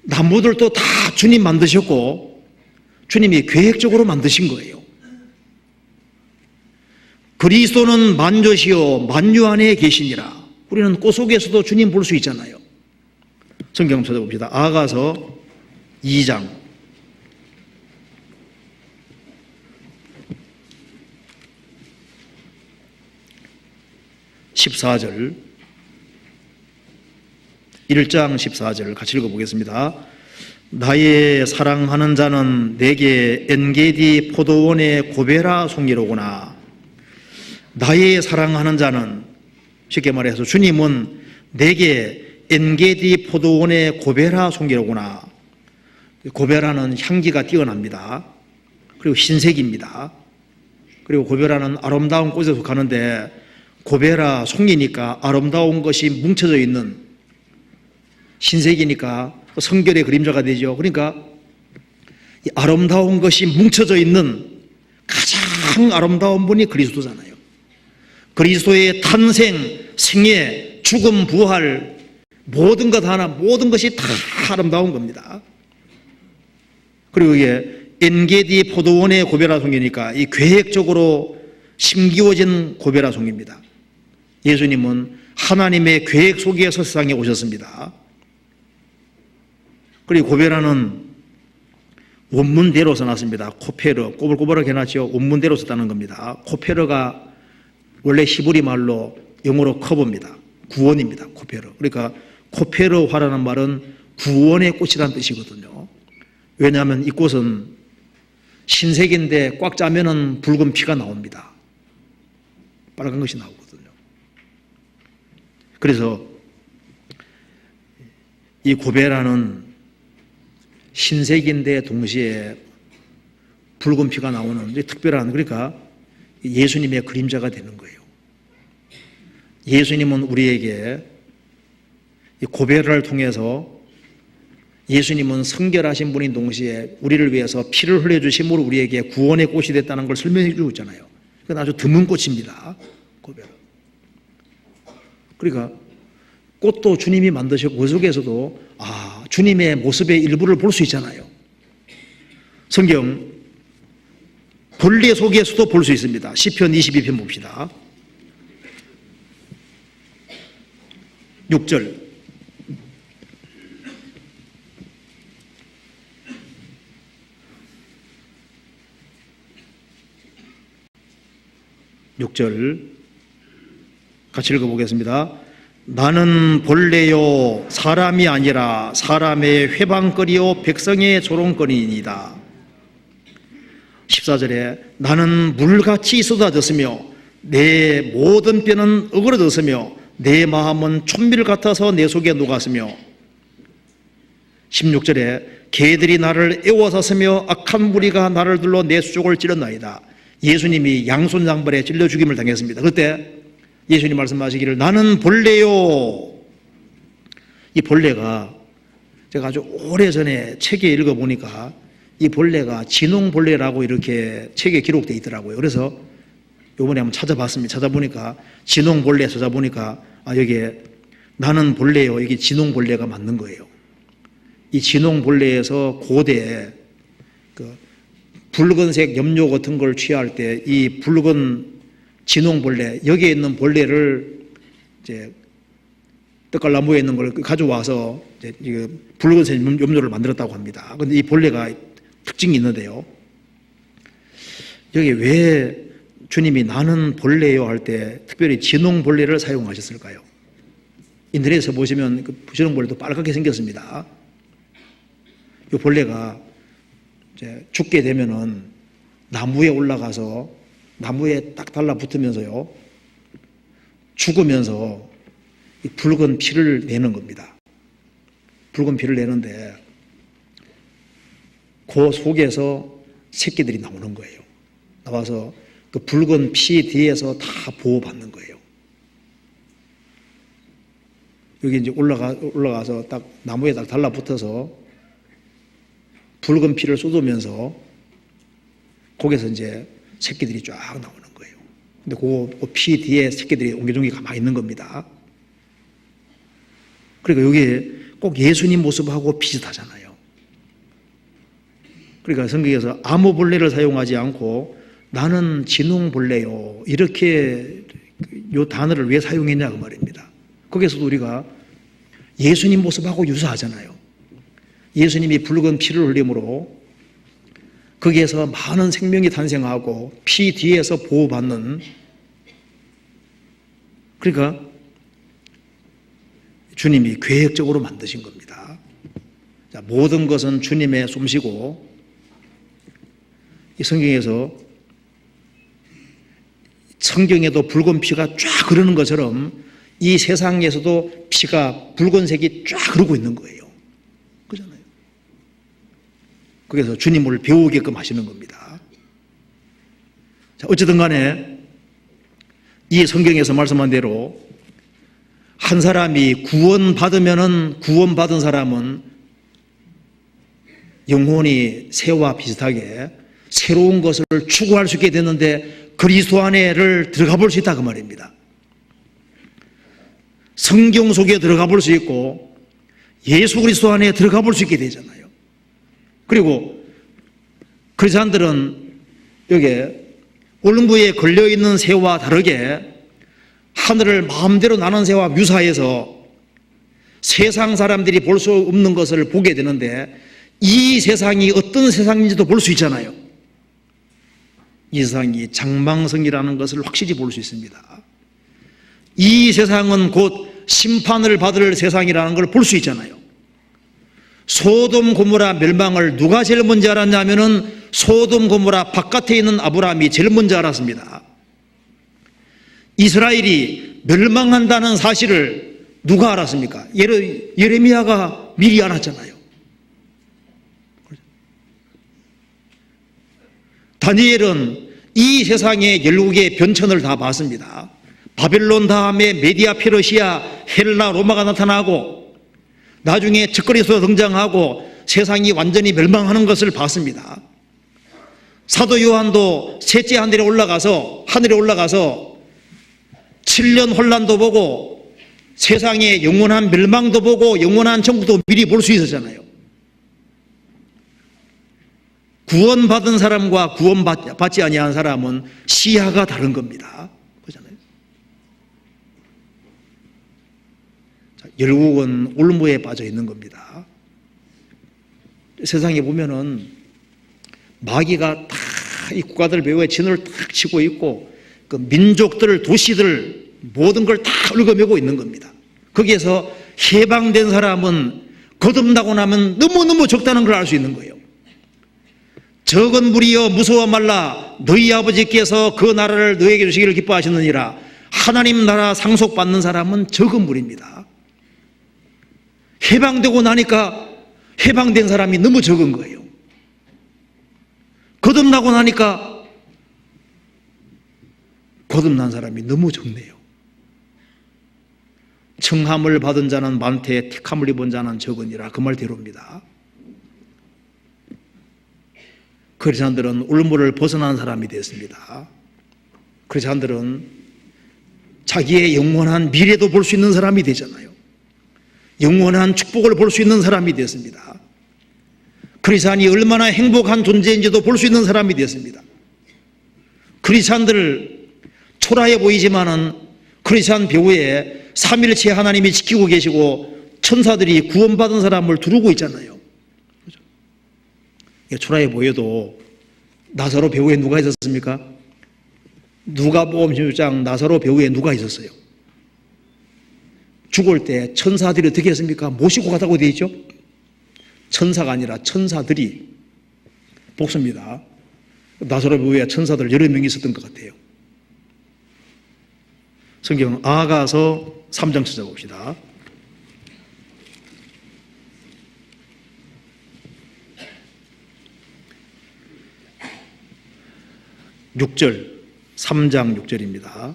나무들도 다 주님 만드셨고 주님이 계획적으로 만드신 거예요. 그리스도는 만조시요 만유 안에 계시니라. 우리는 꽃 속에서도 주님 볼 수 있잖아요. 성경 찾아봅시다. 아가서 2장 14절, 1장 14절 같이 읽어보겠습니다. 나의 사랑하는 자는 내게 엔게디 포도원의 고베라 송이로구나. 나의 사랑하는 자는, 쉽게 말해서 주님은 내게 엔게디 포도원의 고베라 송이로구나. 고베라는 향기가 뛰어납니다. 그리고 흰색입니다. 그리고 고베라는 아름다운 꽃에 속하는데 고베라 송이니까 아름다운 것이 뭉쳐져 있는, 흰색이니까 성결의 그림자가 되죠. 그러니까 이 아름다운 것이 뭉쳐져 있는 가장 아름다운 분이 그리스도잖아요. 그리스도의 탄생, 생애, 죽음, 부활, 모든 것 하나, 모든 것이 다 아름다운 겁니다. 그리고 이게 엔게디 포도원의 고베라 송이니까 이 계획적으로 심기워진 고베라 송입니다. 예수님은 하나님의 계획 속에서 세상에 오셨습니다. 그리고 고베라는 원문대로 써놨습니다. 코페르, 꼬불꼬불하게 해놨죠. 원문대로 썼다는 겁니다. 코페르가 원래 히브리 말로 영어로 커버입니다. 구원입니다. 코페르. 그러니까 코페르화라는 말은 구원의 꽃이라는 뜻이거든요. 왜냐하면 이 꽃은 흰색인데 꽉 짜면은 붉은 피가 나옵니다. 빨간 것이 나오거든요. 그래서 이 고베라는 흰색인데 동시에 붉은 피가 나오는 특별한, 그러니까 예수님의 그림자가 되는 거예요. 예수님은 우리에게 이 고베라를 통해서, 예수님은 성결하신 분인 동시에 우리를 위해서 피를 흘려주심으로 우리에게 구원의 꽃이 됐다는 걸 설명해 주고 있잖아요. 그건 아주 드문 꽃입니다. 고별. 그러니까 꽃도 주님이 만드셨고 그 속에서도 주님의 모습의 일부를 볼 수 있잖아요. 성경 본래 속에서도 볼 수 있습니다. 시편 22편 봅시다. 6절. 6절 같이 읽어보겠습니다. 나는 본래요 사람이 아니라 사람의 회방거리요 백성의 조롱거리이니이다. 14절에 나는 물같이 쏟아졌으며 내 모든 뼈는 어그러졌으며 내 마음은 촛밀 같아서 내 속에 녹았으며 16절에 개들이 나를 애워쌌으며 악한 무리가 나를 둘러 내 수족을 찔렀나이다. 예수님이 양손장벌에 찔려 죽임을 당했습니다. 그때 예수님 말씀하시기를 나는 본래요. 이 본래가 제가 아주 오래전에 책에 읽어보니까 이 본래가 진홍본래라고 이렇게 책에 기록되어 있더라고요. 그래서 요번에 한번 찾아봤습니다. 찾아보니까 진홍본래 찾아보니까 여기에 나는 본래요. 여기 진홍본래가 맞는 거예요. 이 진홍본래에서 고대에 그 붉은색 염료 같은 걸 취할 때 이 붉은 진홍본래 여기에 있는 본래를 이제 떡갈나무에 있는 걸 가져와서 이제 붉은색 염료를 만들었다고 합니다. 그런데 이 본래가 특징이 있는데요. 여기 왜 주님이 나는 본래요 할 때 특별히 진홍본래를 사용하셨을까요? 인터넷에서 보시면 그 진홍본래도 빨갛게 생겼습니다. 이 본래가 이제 죽게 되면은 나무에 올라가서 나무에 딱 달라붙으면서요 죽으면서 이 붉은 피를 내는 겁니다. 붉은 피를 내는데 그 속에서 새끼들이 나오는 거예요. 나와서 그 붉은 피 뒤에서 다 보호받는 거예요. 여기 이제 올라가서 딱 나무에 딱 달라붙어서 붉은 피를 쏟으면서 거기서 이제 새끼들이 쫙 나오는 거예요. 근데 그 피 뒤에 새끼들이 옹기종기 가만히 있는 겁니다. 그러니까 여기 꼭 예수님 모습하고 비슷하잖아요. 그러니까 성경에서 아무본래를 사용하지 않고 나는 진홍본래요 이렇게 요 단어를 왜 사용했냐 그 말입니다. 거기서도 우리가 예수님 모습하고 유사하잖아요. 예수님이 붉은 피를 흘림으로 거기에서 많은 생명이 탄생하고 피 뒤에서 보호받는, 그러니까 주님이 계획적으로 만드신 겁니다. 자, 모든 것은 주님의 솜씨고 이 성경에도 붉은 피가 쫙 흐르는 것처럼 이 세상에서도 피가 붉은색이 쫙 흐르고 있는 거예요. 그렇잖아요. 그래서 주님을 배우게끔 하시는 겁니다. 자, 어쨌든 간에 이 성경에서 말씀한 대로 한 사람이 구원받은 사람은 영혼이 새와 비슷하게 새로운 것을 추구할 수 있게 되는데 그리스도 안에를 들어가 볼 수 있다 그 말입니다. 성경 속에 들어가 볼 수 있고 예수 그리스도 안에 들어가 볼 수 있게 되잖아요. 그리고 크리스찬들은 여기 올무에 걸려있는 새와 다르게 하늘을 마음대로 나는 새와 묘사해서 세상 사람들이 볼 수 없는 것을 보게 되는데 이 세상이 어떤 세상인지도 볼 수 있잖아요. 이 세상이 장망성이라는 것을 확실히 볼 수 있습니다. 이 세상은 곧 심판을 받을 세상이라는 걸 볼 수 있잖아요. 소돔 고모라 멸망을 누가 제일 먼저 알았냐면은 소돔 고모라 바깥에 있는 아브라함이 제일 먼저 알았습니다. 이스라엘이 멸망한다는 사실을 누가 알았습니까? 예레미야가 미리 알았잖아요. 다니엘은 이 세상의 열국의 변천을 다 봤습니다. 바벨론 다음에 메디아 페르시아 헬라 로마가 나타나고 나중에 적그리스도가 등장하고 세상이 완전히 멸망하는 것을 봤습니다. 사도 요한도 셋째 하늘에 올라가서 하늘에 올라가서 7년 혼란도 보고 세상의 영원한 멸망도 보고 영원한 천국도 미리 볼 수 있었잖아요. 구원받은 사람과 구원받지 아니한 사람은 시야가 다른 겁니다. 그렇잖아요. 자, 결국은 올무에 빠져 있는 겁니다. 세상에 보면은 마귀가 다 이 국가들 배후에 진을 탁 치고 있고 그 민족들, 도시들 모든 걸 다 얽어매고 있는 겁니다. 거기에서 해방된 사람은 거듭나고 나면 너무너무 적다는 걸 알 수 있는 거예요. 적은 무리여 무서워 말라 너희 아버지께서 그 나라를 너에게 주시기를 기뻐하셨느니라. 하나님 나라 상속받는 사람은 적은 무리입니다. 해방되고 나니까 해방된 사람이 너무 적은 거예요. 거듭나고 나니까 거듭난 사람이 너무 적네요. 청함을 받은 자는 많되 택함을 입은 자는 적으니라. 그 말대로입니다. 크리스찬들은 올무를 벗어난 사람이 됐습니다. 크리스찬들은 자기의 영원한 미래도 볼 수 있는 사람이 되잖아요. 영원한 축복을 볼 수 있는 사람이 됐습니다. 크리스찬이 얼마나 행복한 존재인지도 볼 수 있는 사람이 됐습니다. 크리스찬들 초라해 보이지만은 크리스찬 배후에 삼일체 하나님이 지키고 계시고 천사들이 구원받은 사람을 두르고 있잖아요. 초라해 보여도 나사로 배후에 누가 있었습니까? 누가복음 16장 나사로 배후에 누가 있었어요? 죽을 때 천사들이 어떻게 했습니까? 모시고 가다고 되어 있죠? 천사가 아니라 천사들이 복수입니다. 나사로 배후에 천사들 여러 명이 있었던 것 같아요. 성경 아가서 3장 찾아봅시다. 6절, 3장 6절입니다.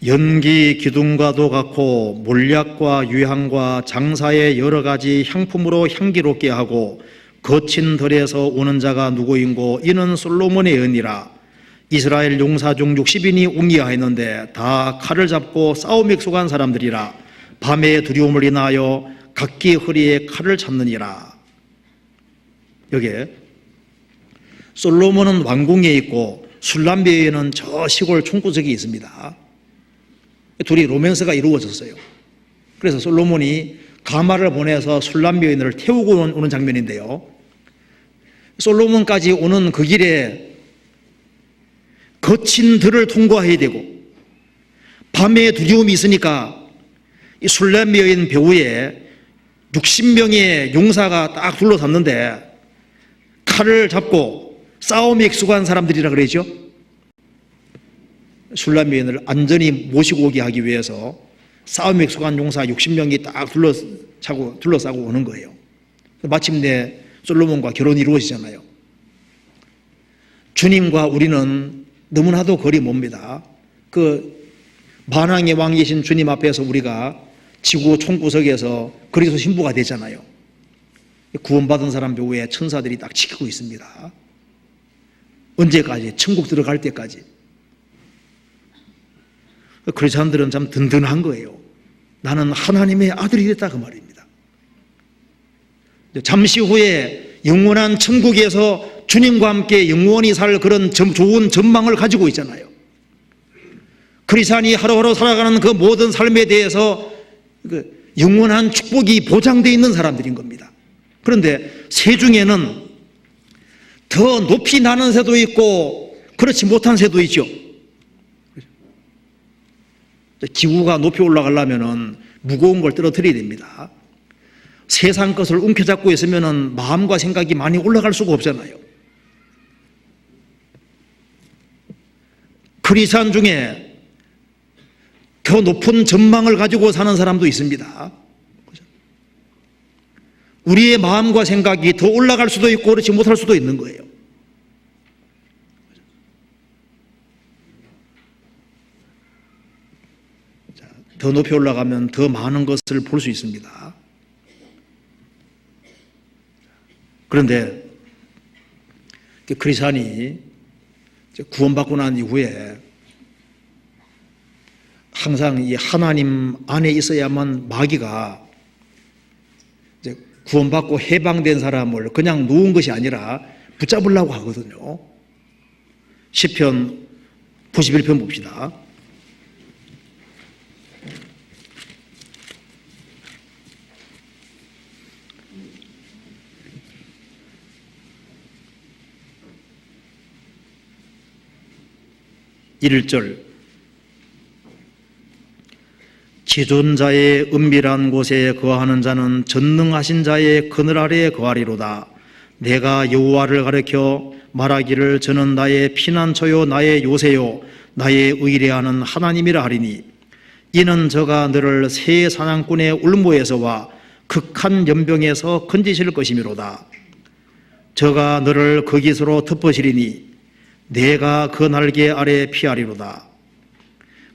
연기 기둥과도 같고 몰약과 유향과 장사의 여러 가지 향품으로 향기롭게 하고 거친 들에서 오는 자가 누구인고 이는 솔로몬의 은이라. 이스라엘 용사 중 60인이 웅이하였는데 다 칼을 잡고 싸움에 익숙한 사람들이라. 밤에 두려움을 인하여 각기 허리에 칼을 잡느니라. 여기에 솔로몬은 왕궁에 있고 술람비에는 저 시골 총구석이 있습니다. 둘이 로맨스가 이루어졌어요. 그래서 솔로몬이 가마를 보내서 술람 여인을 태우고 오는 장면인데요. 솔로몬까지 오는 그 길에 거친 들을 통과해야 되고 밤에 두려움이 있으니까 이 술람 여인 배후에 60명의 용사가 딱 둘러섰는데 칼을 잡고 싸움에 익숙한 사람들이라 그러죠. 술람 여인을 안전히 모시고 오게 하기 위해서 싸움에 익숙한 용사 60명이 딱 둘러싸고 오는 거예요. 마침내 솔로몬과 결혼이 이루어지잖아요. 주님과 우리는 너무나도 거리 멉니다. 그 만왕의 왕이신 주님 앞에서 우리가 지구 총구석에서 그리스도 신부가 되잖아요. 구원받은 사람 배후에 천사들이 딱 지키고 있습니다. 언제까지? 천국 들어갈 때까지. 크리스찬들은 참 든든한 거예요. 나는 하나님의 아들이 됐다 그 말입니다. 잠시 후에 영원한 천국에서 주님과 함께 영원히 살 그런 좋은 전망을 가지고 있잖아요. 크리스찬이 하루하루 살아가는 그 모든 삶에 대해서 영원한 축복이 보장되어 있는 사람들인 겁니다. 그런데 새 중에는 더 높이 나는 새도 있고 그렇지 못한 새도 있죠. 기구가 높이 올라가려면 무거운 걸 떨어뜨려야 됩니다. 세상 것을 움켜잡고 있으면 마음과 생각이 많이 올라갈 수가 없잖아요. 크리스찬 중에 더 높은 전망을 가지고 사는 사람도 있습니다. 우리의 마음과 생각이 더 올라갈 수도 있고 그렇지 못할 수도 있는 거예요. 더 높이 올라가면 더 많은 것을 볼 수 있습니다. 그런데 크리스찬이 구원받고 난 이후에 항상 이 하나님 안에 있어야만 마귀가 이제 구원받고 해방된 사람을 그냥 놓은 것이 아니라 붙잡으려고 하거든요. 시편 91편 봅시다. (1절) 지존자의 은밀한 곳에 거하는 자는 전능하신 자의 그늘 아래에 거하리로다. 내가 여호와를 가리켜 말하기를 저는 나의 피난처요 나의 요새요 나의 의뢰하는 하나님이라 하리니 이는 저가 너를 새 사냥꾼의 울모에서와 극한 연병에서 건지실 것이미로다. 저가 너를 거기서로 덮으시리니 내가 그 날개 아래 피하리로다.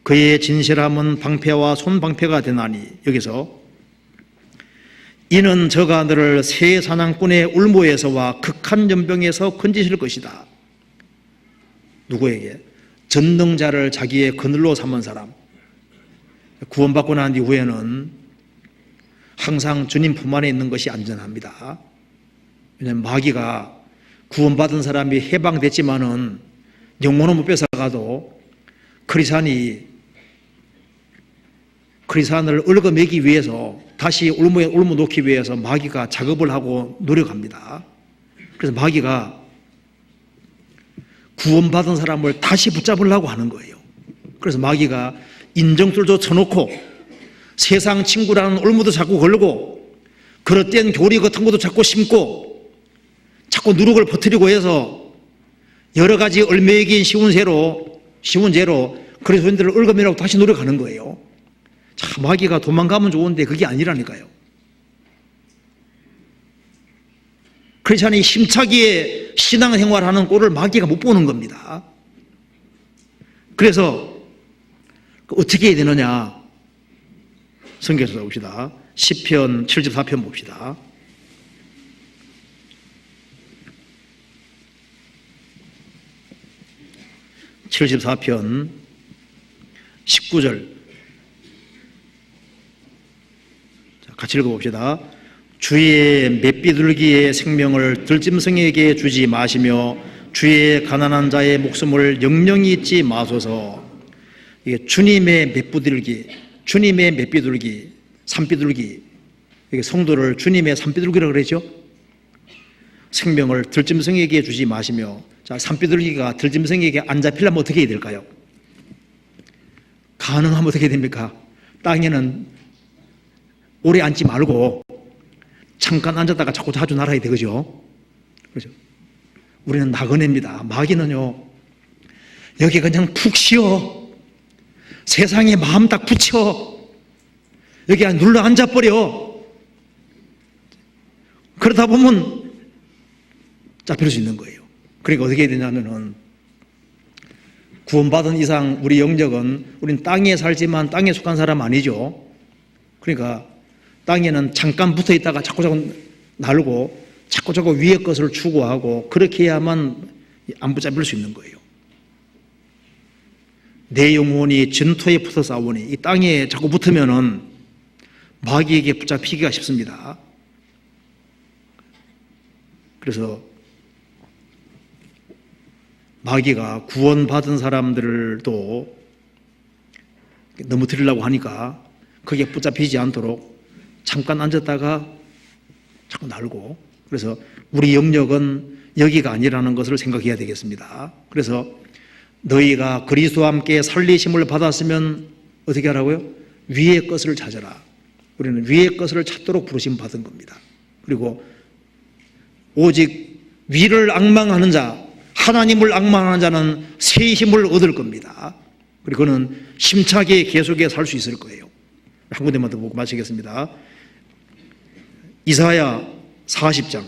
그의 진실함은 방패와 손방패가 되나니, 여기서 이는 저가 너를 새 사냥꾼의 울모에서와 극한 연병에서 건지실 것이다. 누구에게? 전능자를 자기의 그늘로 삼은 사람. 구원받고 난 이후에는 항상 주님 품 안에 있는 것이 안전합니다. 왜냐하면 마귀가 구원받은 사람이 해방됐지만은 영혼은 못 뺏어가도 크리스찬을 얽어매기 위해서 다시 울무에 놓기 위해서 마귀가 작업을 하고 노력합니다. 그래서 마귀가 구원받은 사람을 다시 붙잡으려고 하는 거예요. 그래서 마귀가 인정줄도 쳐놓고 세상 친구라는 올무도 자꾸 걸고 그릇된 교리 같은 것도 자꾸 심고 자꾸 누룩을 퍼뜨리고 해서 여러 가지 얽매이긴 쉬운 죄로 그리스도인들을 얽어매라고 다시 노력하는 거예요. 참 마귀가 도망가면 좋은데 그게 아니라니까요. 크리스찬이 힘차게 신앙생활하는 꼴을 마귀가 못 보는 겁니다. 그래서 어떻게 해야 되느냐? 성경에서 봅시다. 시편 74편 봅시다. (74편) 19절 같이 읽어봅시다. 주의 맷비둘기의 생명을 들짐승에게 주지 마시며 주의 가난한 자의 목숨을 영영히 잊지 마소서. 이게 주님의 맷비둘기, 산비둘기, 이게 성도를 주님의 산비둘기라고 그러죠. 생명을 들짐승에게 주지 마시며, 자, 산비둘기가 들짐승에게 안 잡히려면 어떻게 해야 될까요? 가능하면 어떻게 됩니까? 땅에는 오래 앉지 말고 잠깐 앉았다가 자주 날아야 되죠. 그렇죠? 우리는 나그네입니다. 마귀는요, 여기 그냥 푹 쉬어. 세상에 마음 딱 붙여. 여기 눌러 앉아버려. 그러다 보면 잡힐 수 있는 거예요. 그러니까 어떻게 해야 되냐면은, 구원받은 이상 우리 영적은, 우린 땅에 살지만 땅에 속한 사람 아니죠. 그러니까 땅에는 잠깐 붙어 있다가 자꾸 날고 자꾸 위의 것을 추구하고 그렇게 해야만 안 붙잡힐 수 있는 거예요. 내 영혼이 전토에 붙어 싸우니, 이 땅에 자꾸 붙으면은 마귀에게 붙잡히기가 쉽습니다. 그래서 마귀가 구원받은 사람들도 넘어뜨리려고 하니까 거기에 붙잡히지 않도록 잠깐 앉았다가 자꾸 날고, 그래서 우리 영역은 여기가 아니라는 것을 생각해야 되겠습니다. 그래서 너희가 그리스도와 함께 살리심을 받았으면 어떻게 하라고요? 위의 것을 찾아라. 우리는 위의 것을 찾도록 부르심 받은 겁니다. 그리고 오직 위를 앙망하는 자, 하나님을 앙망하는 자는 새 힘을 얻을 겁니다. 그리고 그는 힘차게 계속해 살 수 있을 거예요. 한 군데만 더 보고 마치겠습니다. 이사야 40장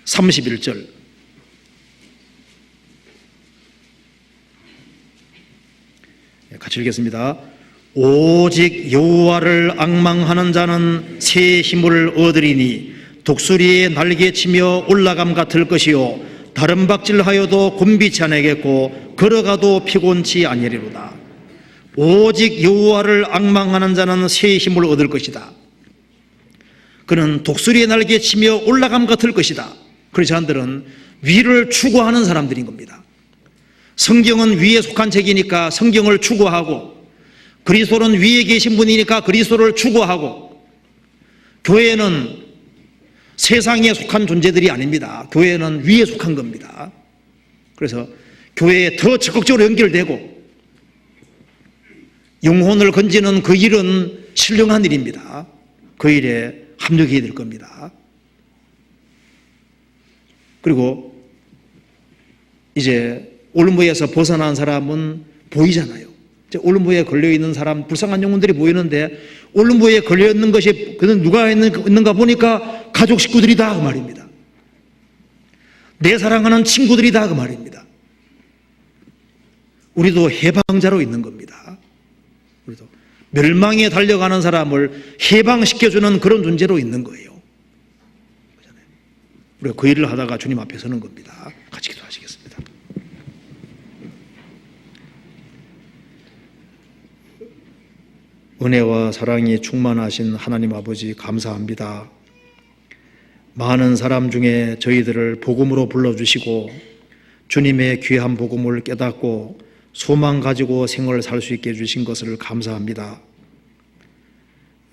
31절. 같이 읽겠습니다. 오직 여호와를 앙망하는 자는 새 힘을 얻으리니 독수리의 날개치며 올라감 같을 것이요 다른 박질하여도 곤비치 아니하겠고 걸어가도 피곤치 아니하리로다. 오직 여호와를 앙망하는 자는 새 힘을 얻을 것이다. 그는 독수리의 날개치며 올라감 같을 것이다. 크리스찬들은 위를 추구하는 사람들인 겁니다. 성경은 위에 속한 책이니까 성경을 추구하고, 그리스도는 위에 계신 분이니까 그리스도를 추구하고, 교회는 세상에 속한 존재들이 아닙니다. 교회는 위에 속한 겁니다. 그래서 교회에 더 적극적으로 연결되고 영혼을 건지는 그 일은 신령한 일입니다. 그 일에 합력해야 될 겁니다. 그리고 이제 올무에서 벗어난 사람은 보이잖아요. 올무에 걸려있는 사람, 불쌍한 영혼들이 보이는데, 올무에 걸려있는 것이 그는 누가 있는가 보니까 가족 식구들이다 그 말입니다. 내 사랑하는 친구들이다 그 말입니다. 우리도 해방자로 있는 겁니다. 우리도 멸망에 달려가는 사람을 해방시켜주는 그런 존재로 있는 거예요. 우리가 그 일을 하다가 주님 앞에 서는 겁니다. 같이 기도하시겠습니다. 은혜와 사랑이 충만하신 하나님 아버지 감사합니다. 많은 사람 중에 저희들을 복음으로 불러주시고 주님의 귀한 복음을 깨닫고 소망 가지고 생을 살 수 있게 해주신 것을 감사합니다.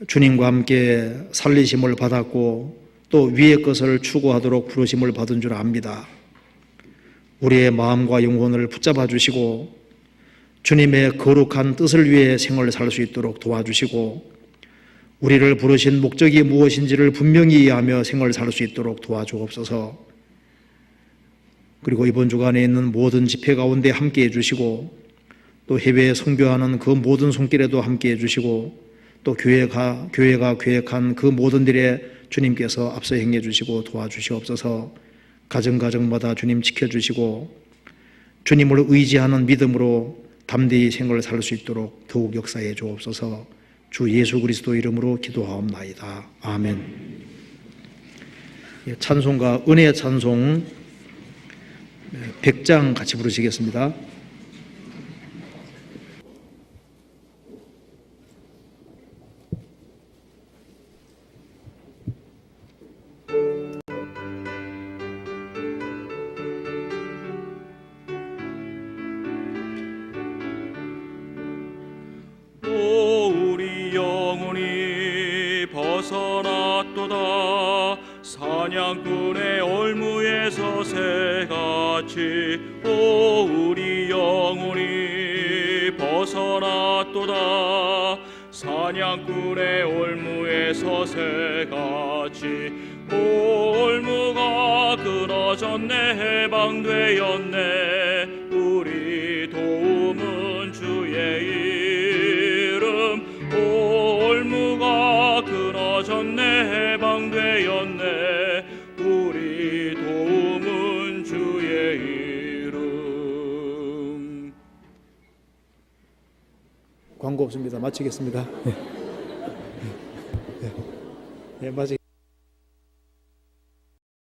주님과 함께 살리심을 받았고 또 위의 것을 추구하도록 부르심을 받은 줄 압니다. 우리의 마음과 영혼을 붙잡아 주시고 주님의 거룩한 뜻을 위해 생을 살 수 있도록 도와주시고 우리를 부르신 목적이 무엇인지를 분명히 이해하며 생을 살 수 있도록 도와주옵소서. 그리고 이번 주간에 있는 모든 집회 가운데 함께 해주시고 또 해외에 선교하는 그 모든 손길에도 함께 해주시고 또 교회가 계획한 그 모든 일에 주님께서 앞서 행해 주시고 도와주시옵소서. 가정마다 주님 지켜주시고 주님을 의지하는 믿음으로 담대히 생을 살 수 있도록 더욱 역사해 주옵소서. 주 예수 그리스도 이름으로 기도하옵나이다. 아멘. 찬송가 은혜의 찬송 100장 같이 부르시겠습니다. 우리 영혼이 벗어났도다. 사냥꾼의 올무에서 새같이 우리 영혼이 벗어났도다. 사냥꾼의 올무에서 새같이 올무가 끊어졌네. 해방되었네. 우리 도움은 주의 이름. 올무가 끊어졌네. 해방되었네. 우리 도움은 주의 이름. 광고 없습니다. 마치겠습니다. 네, 마치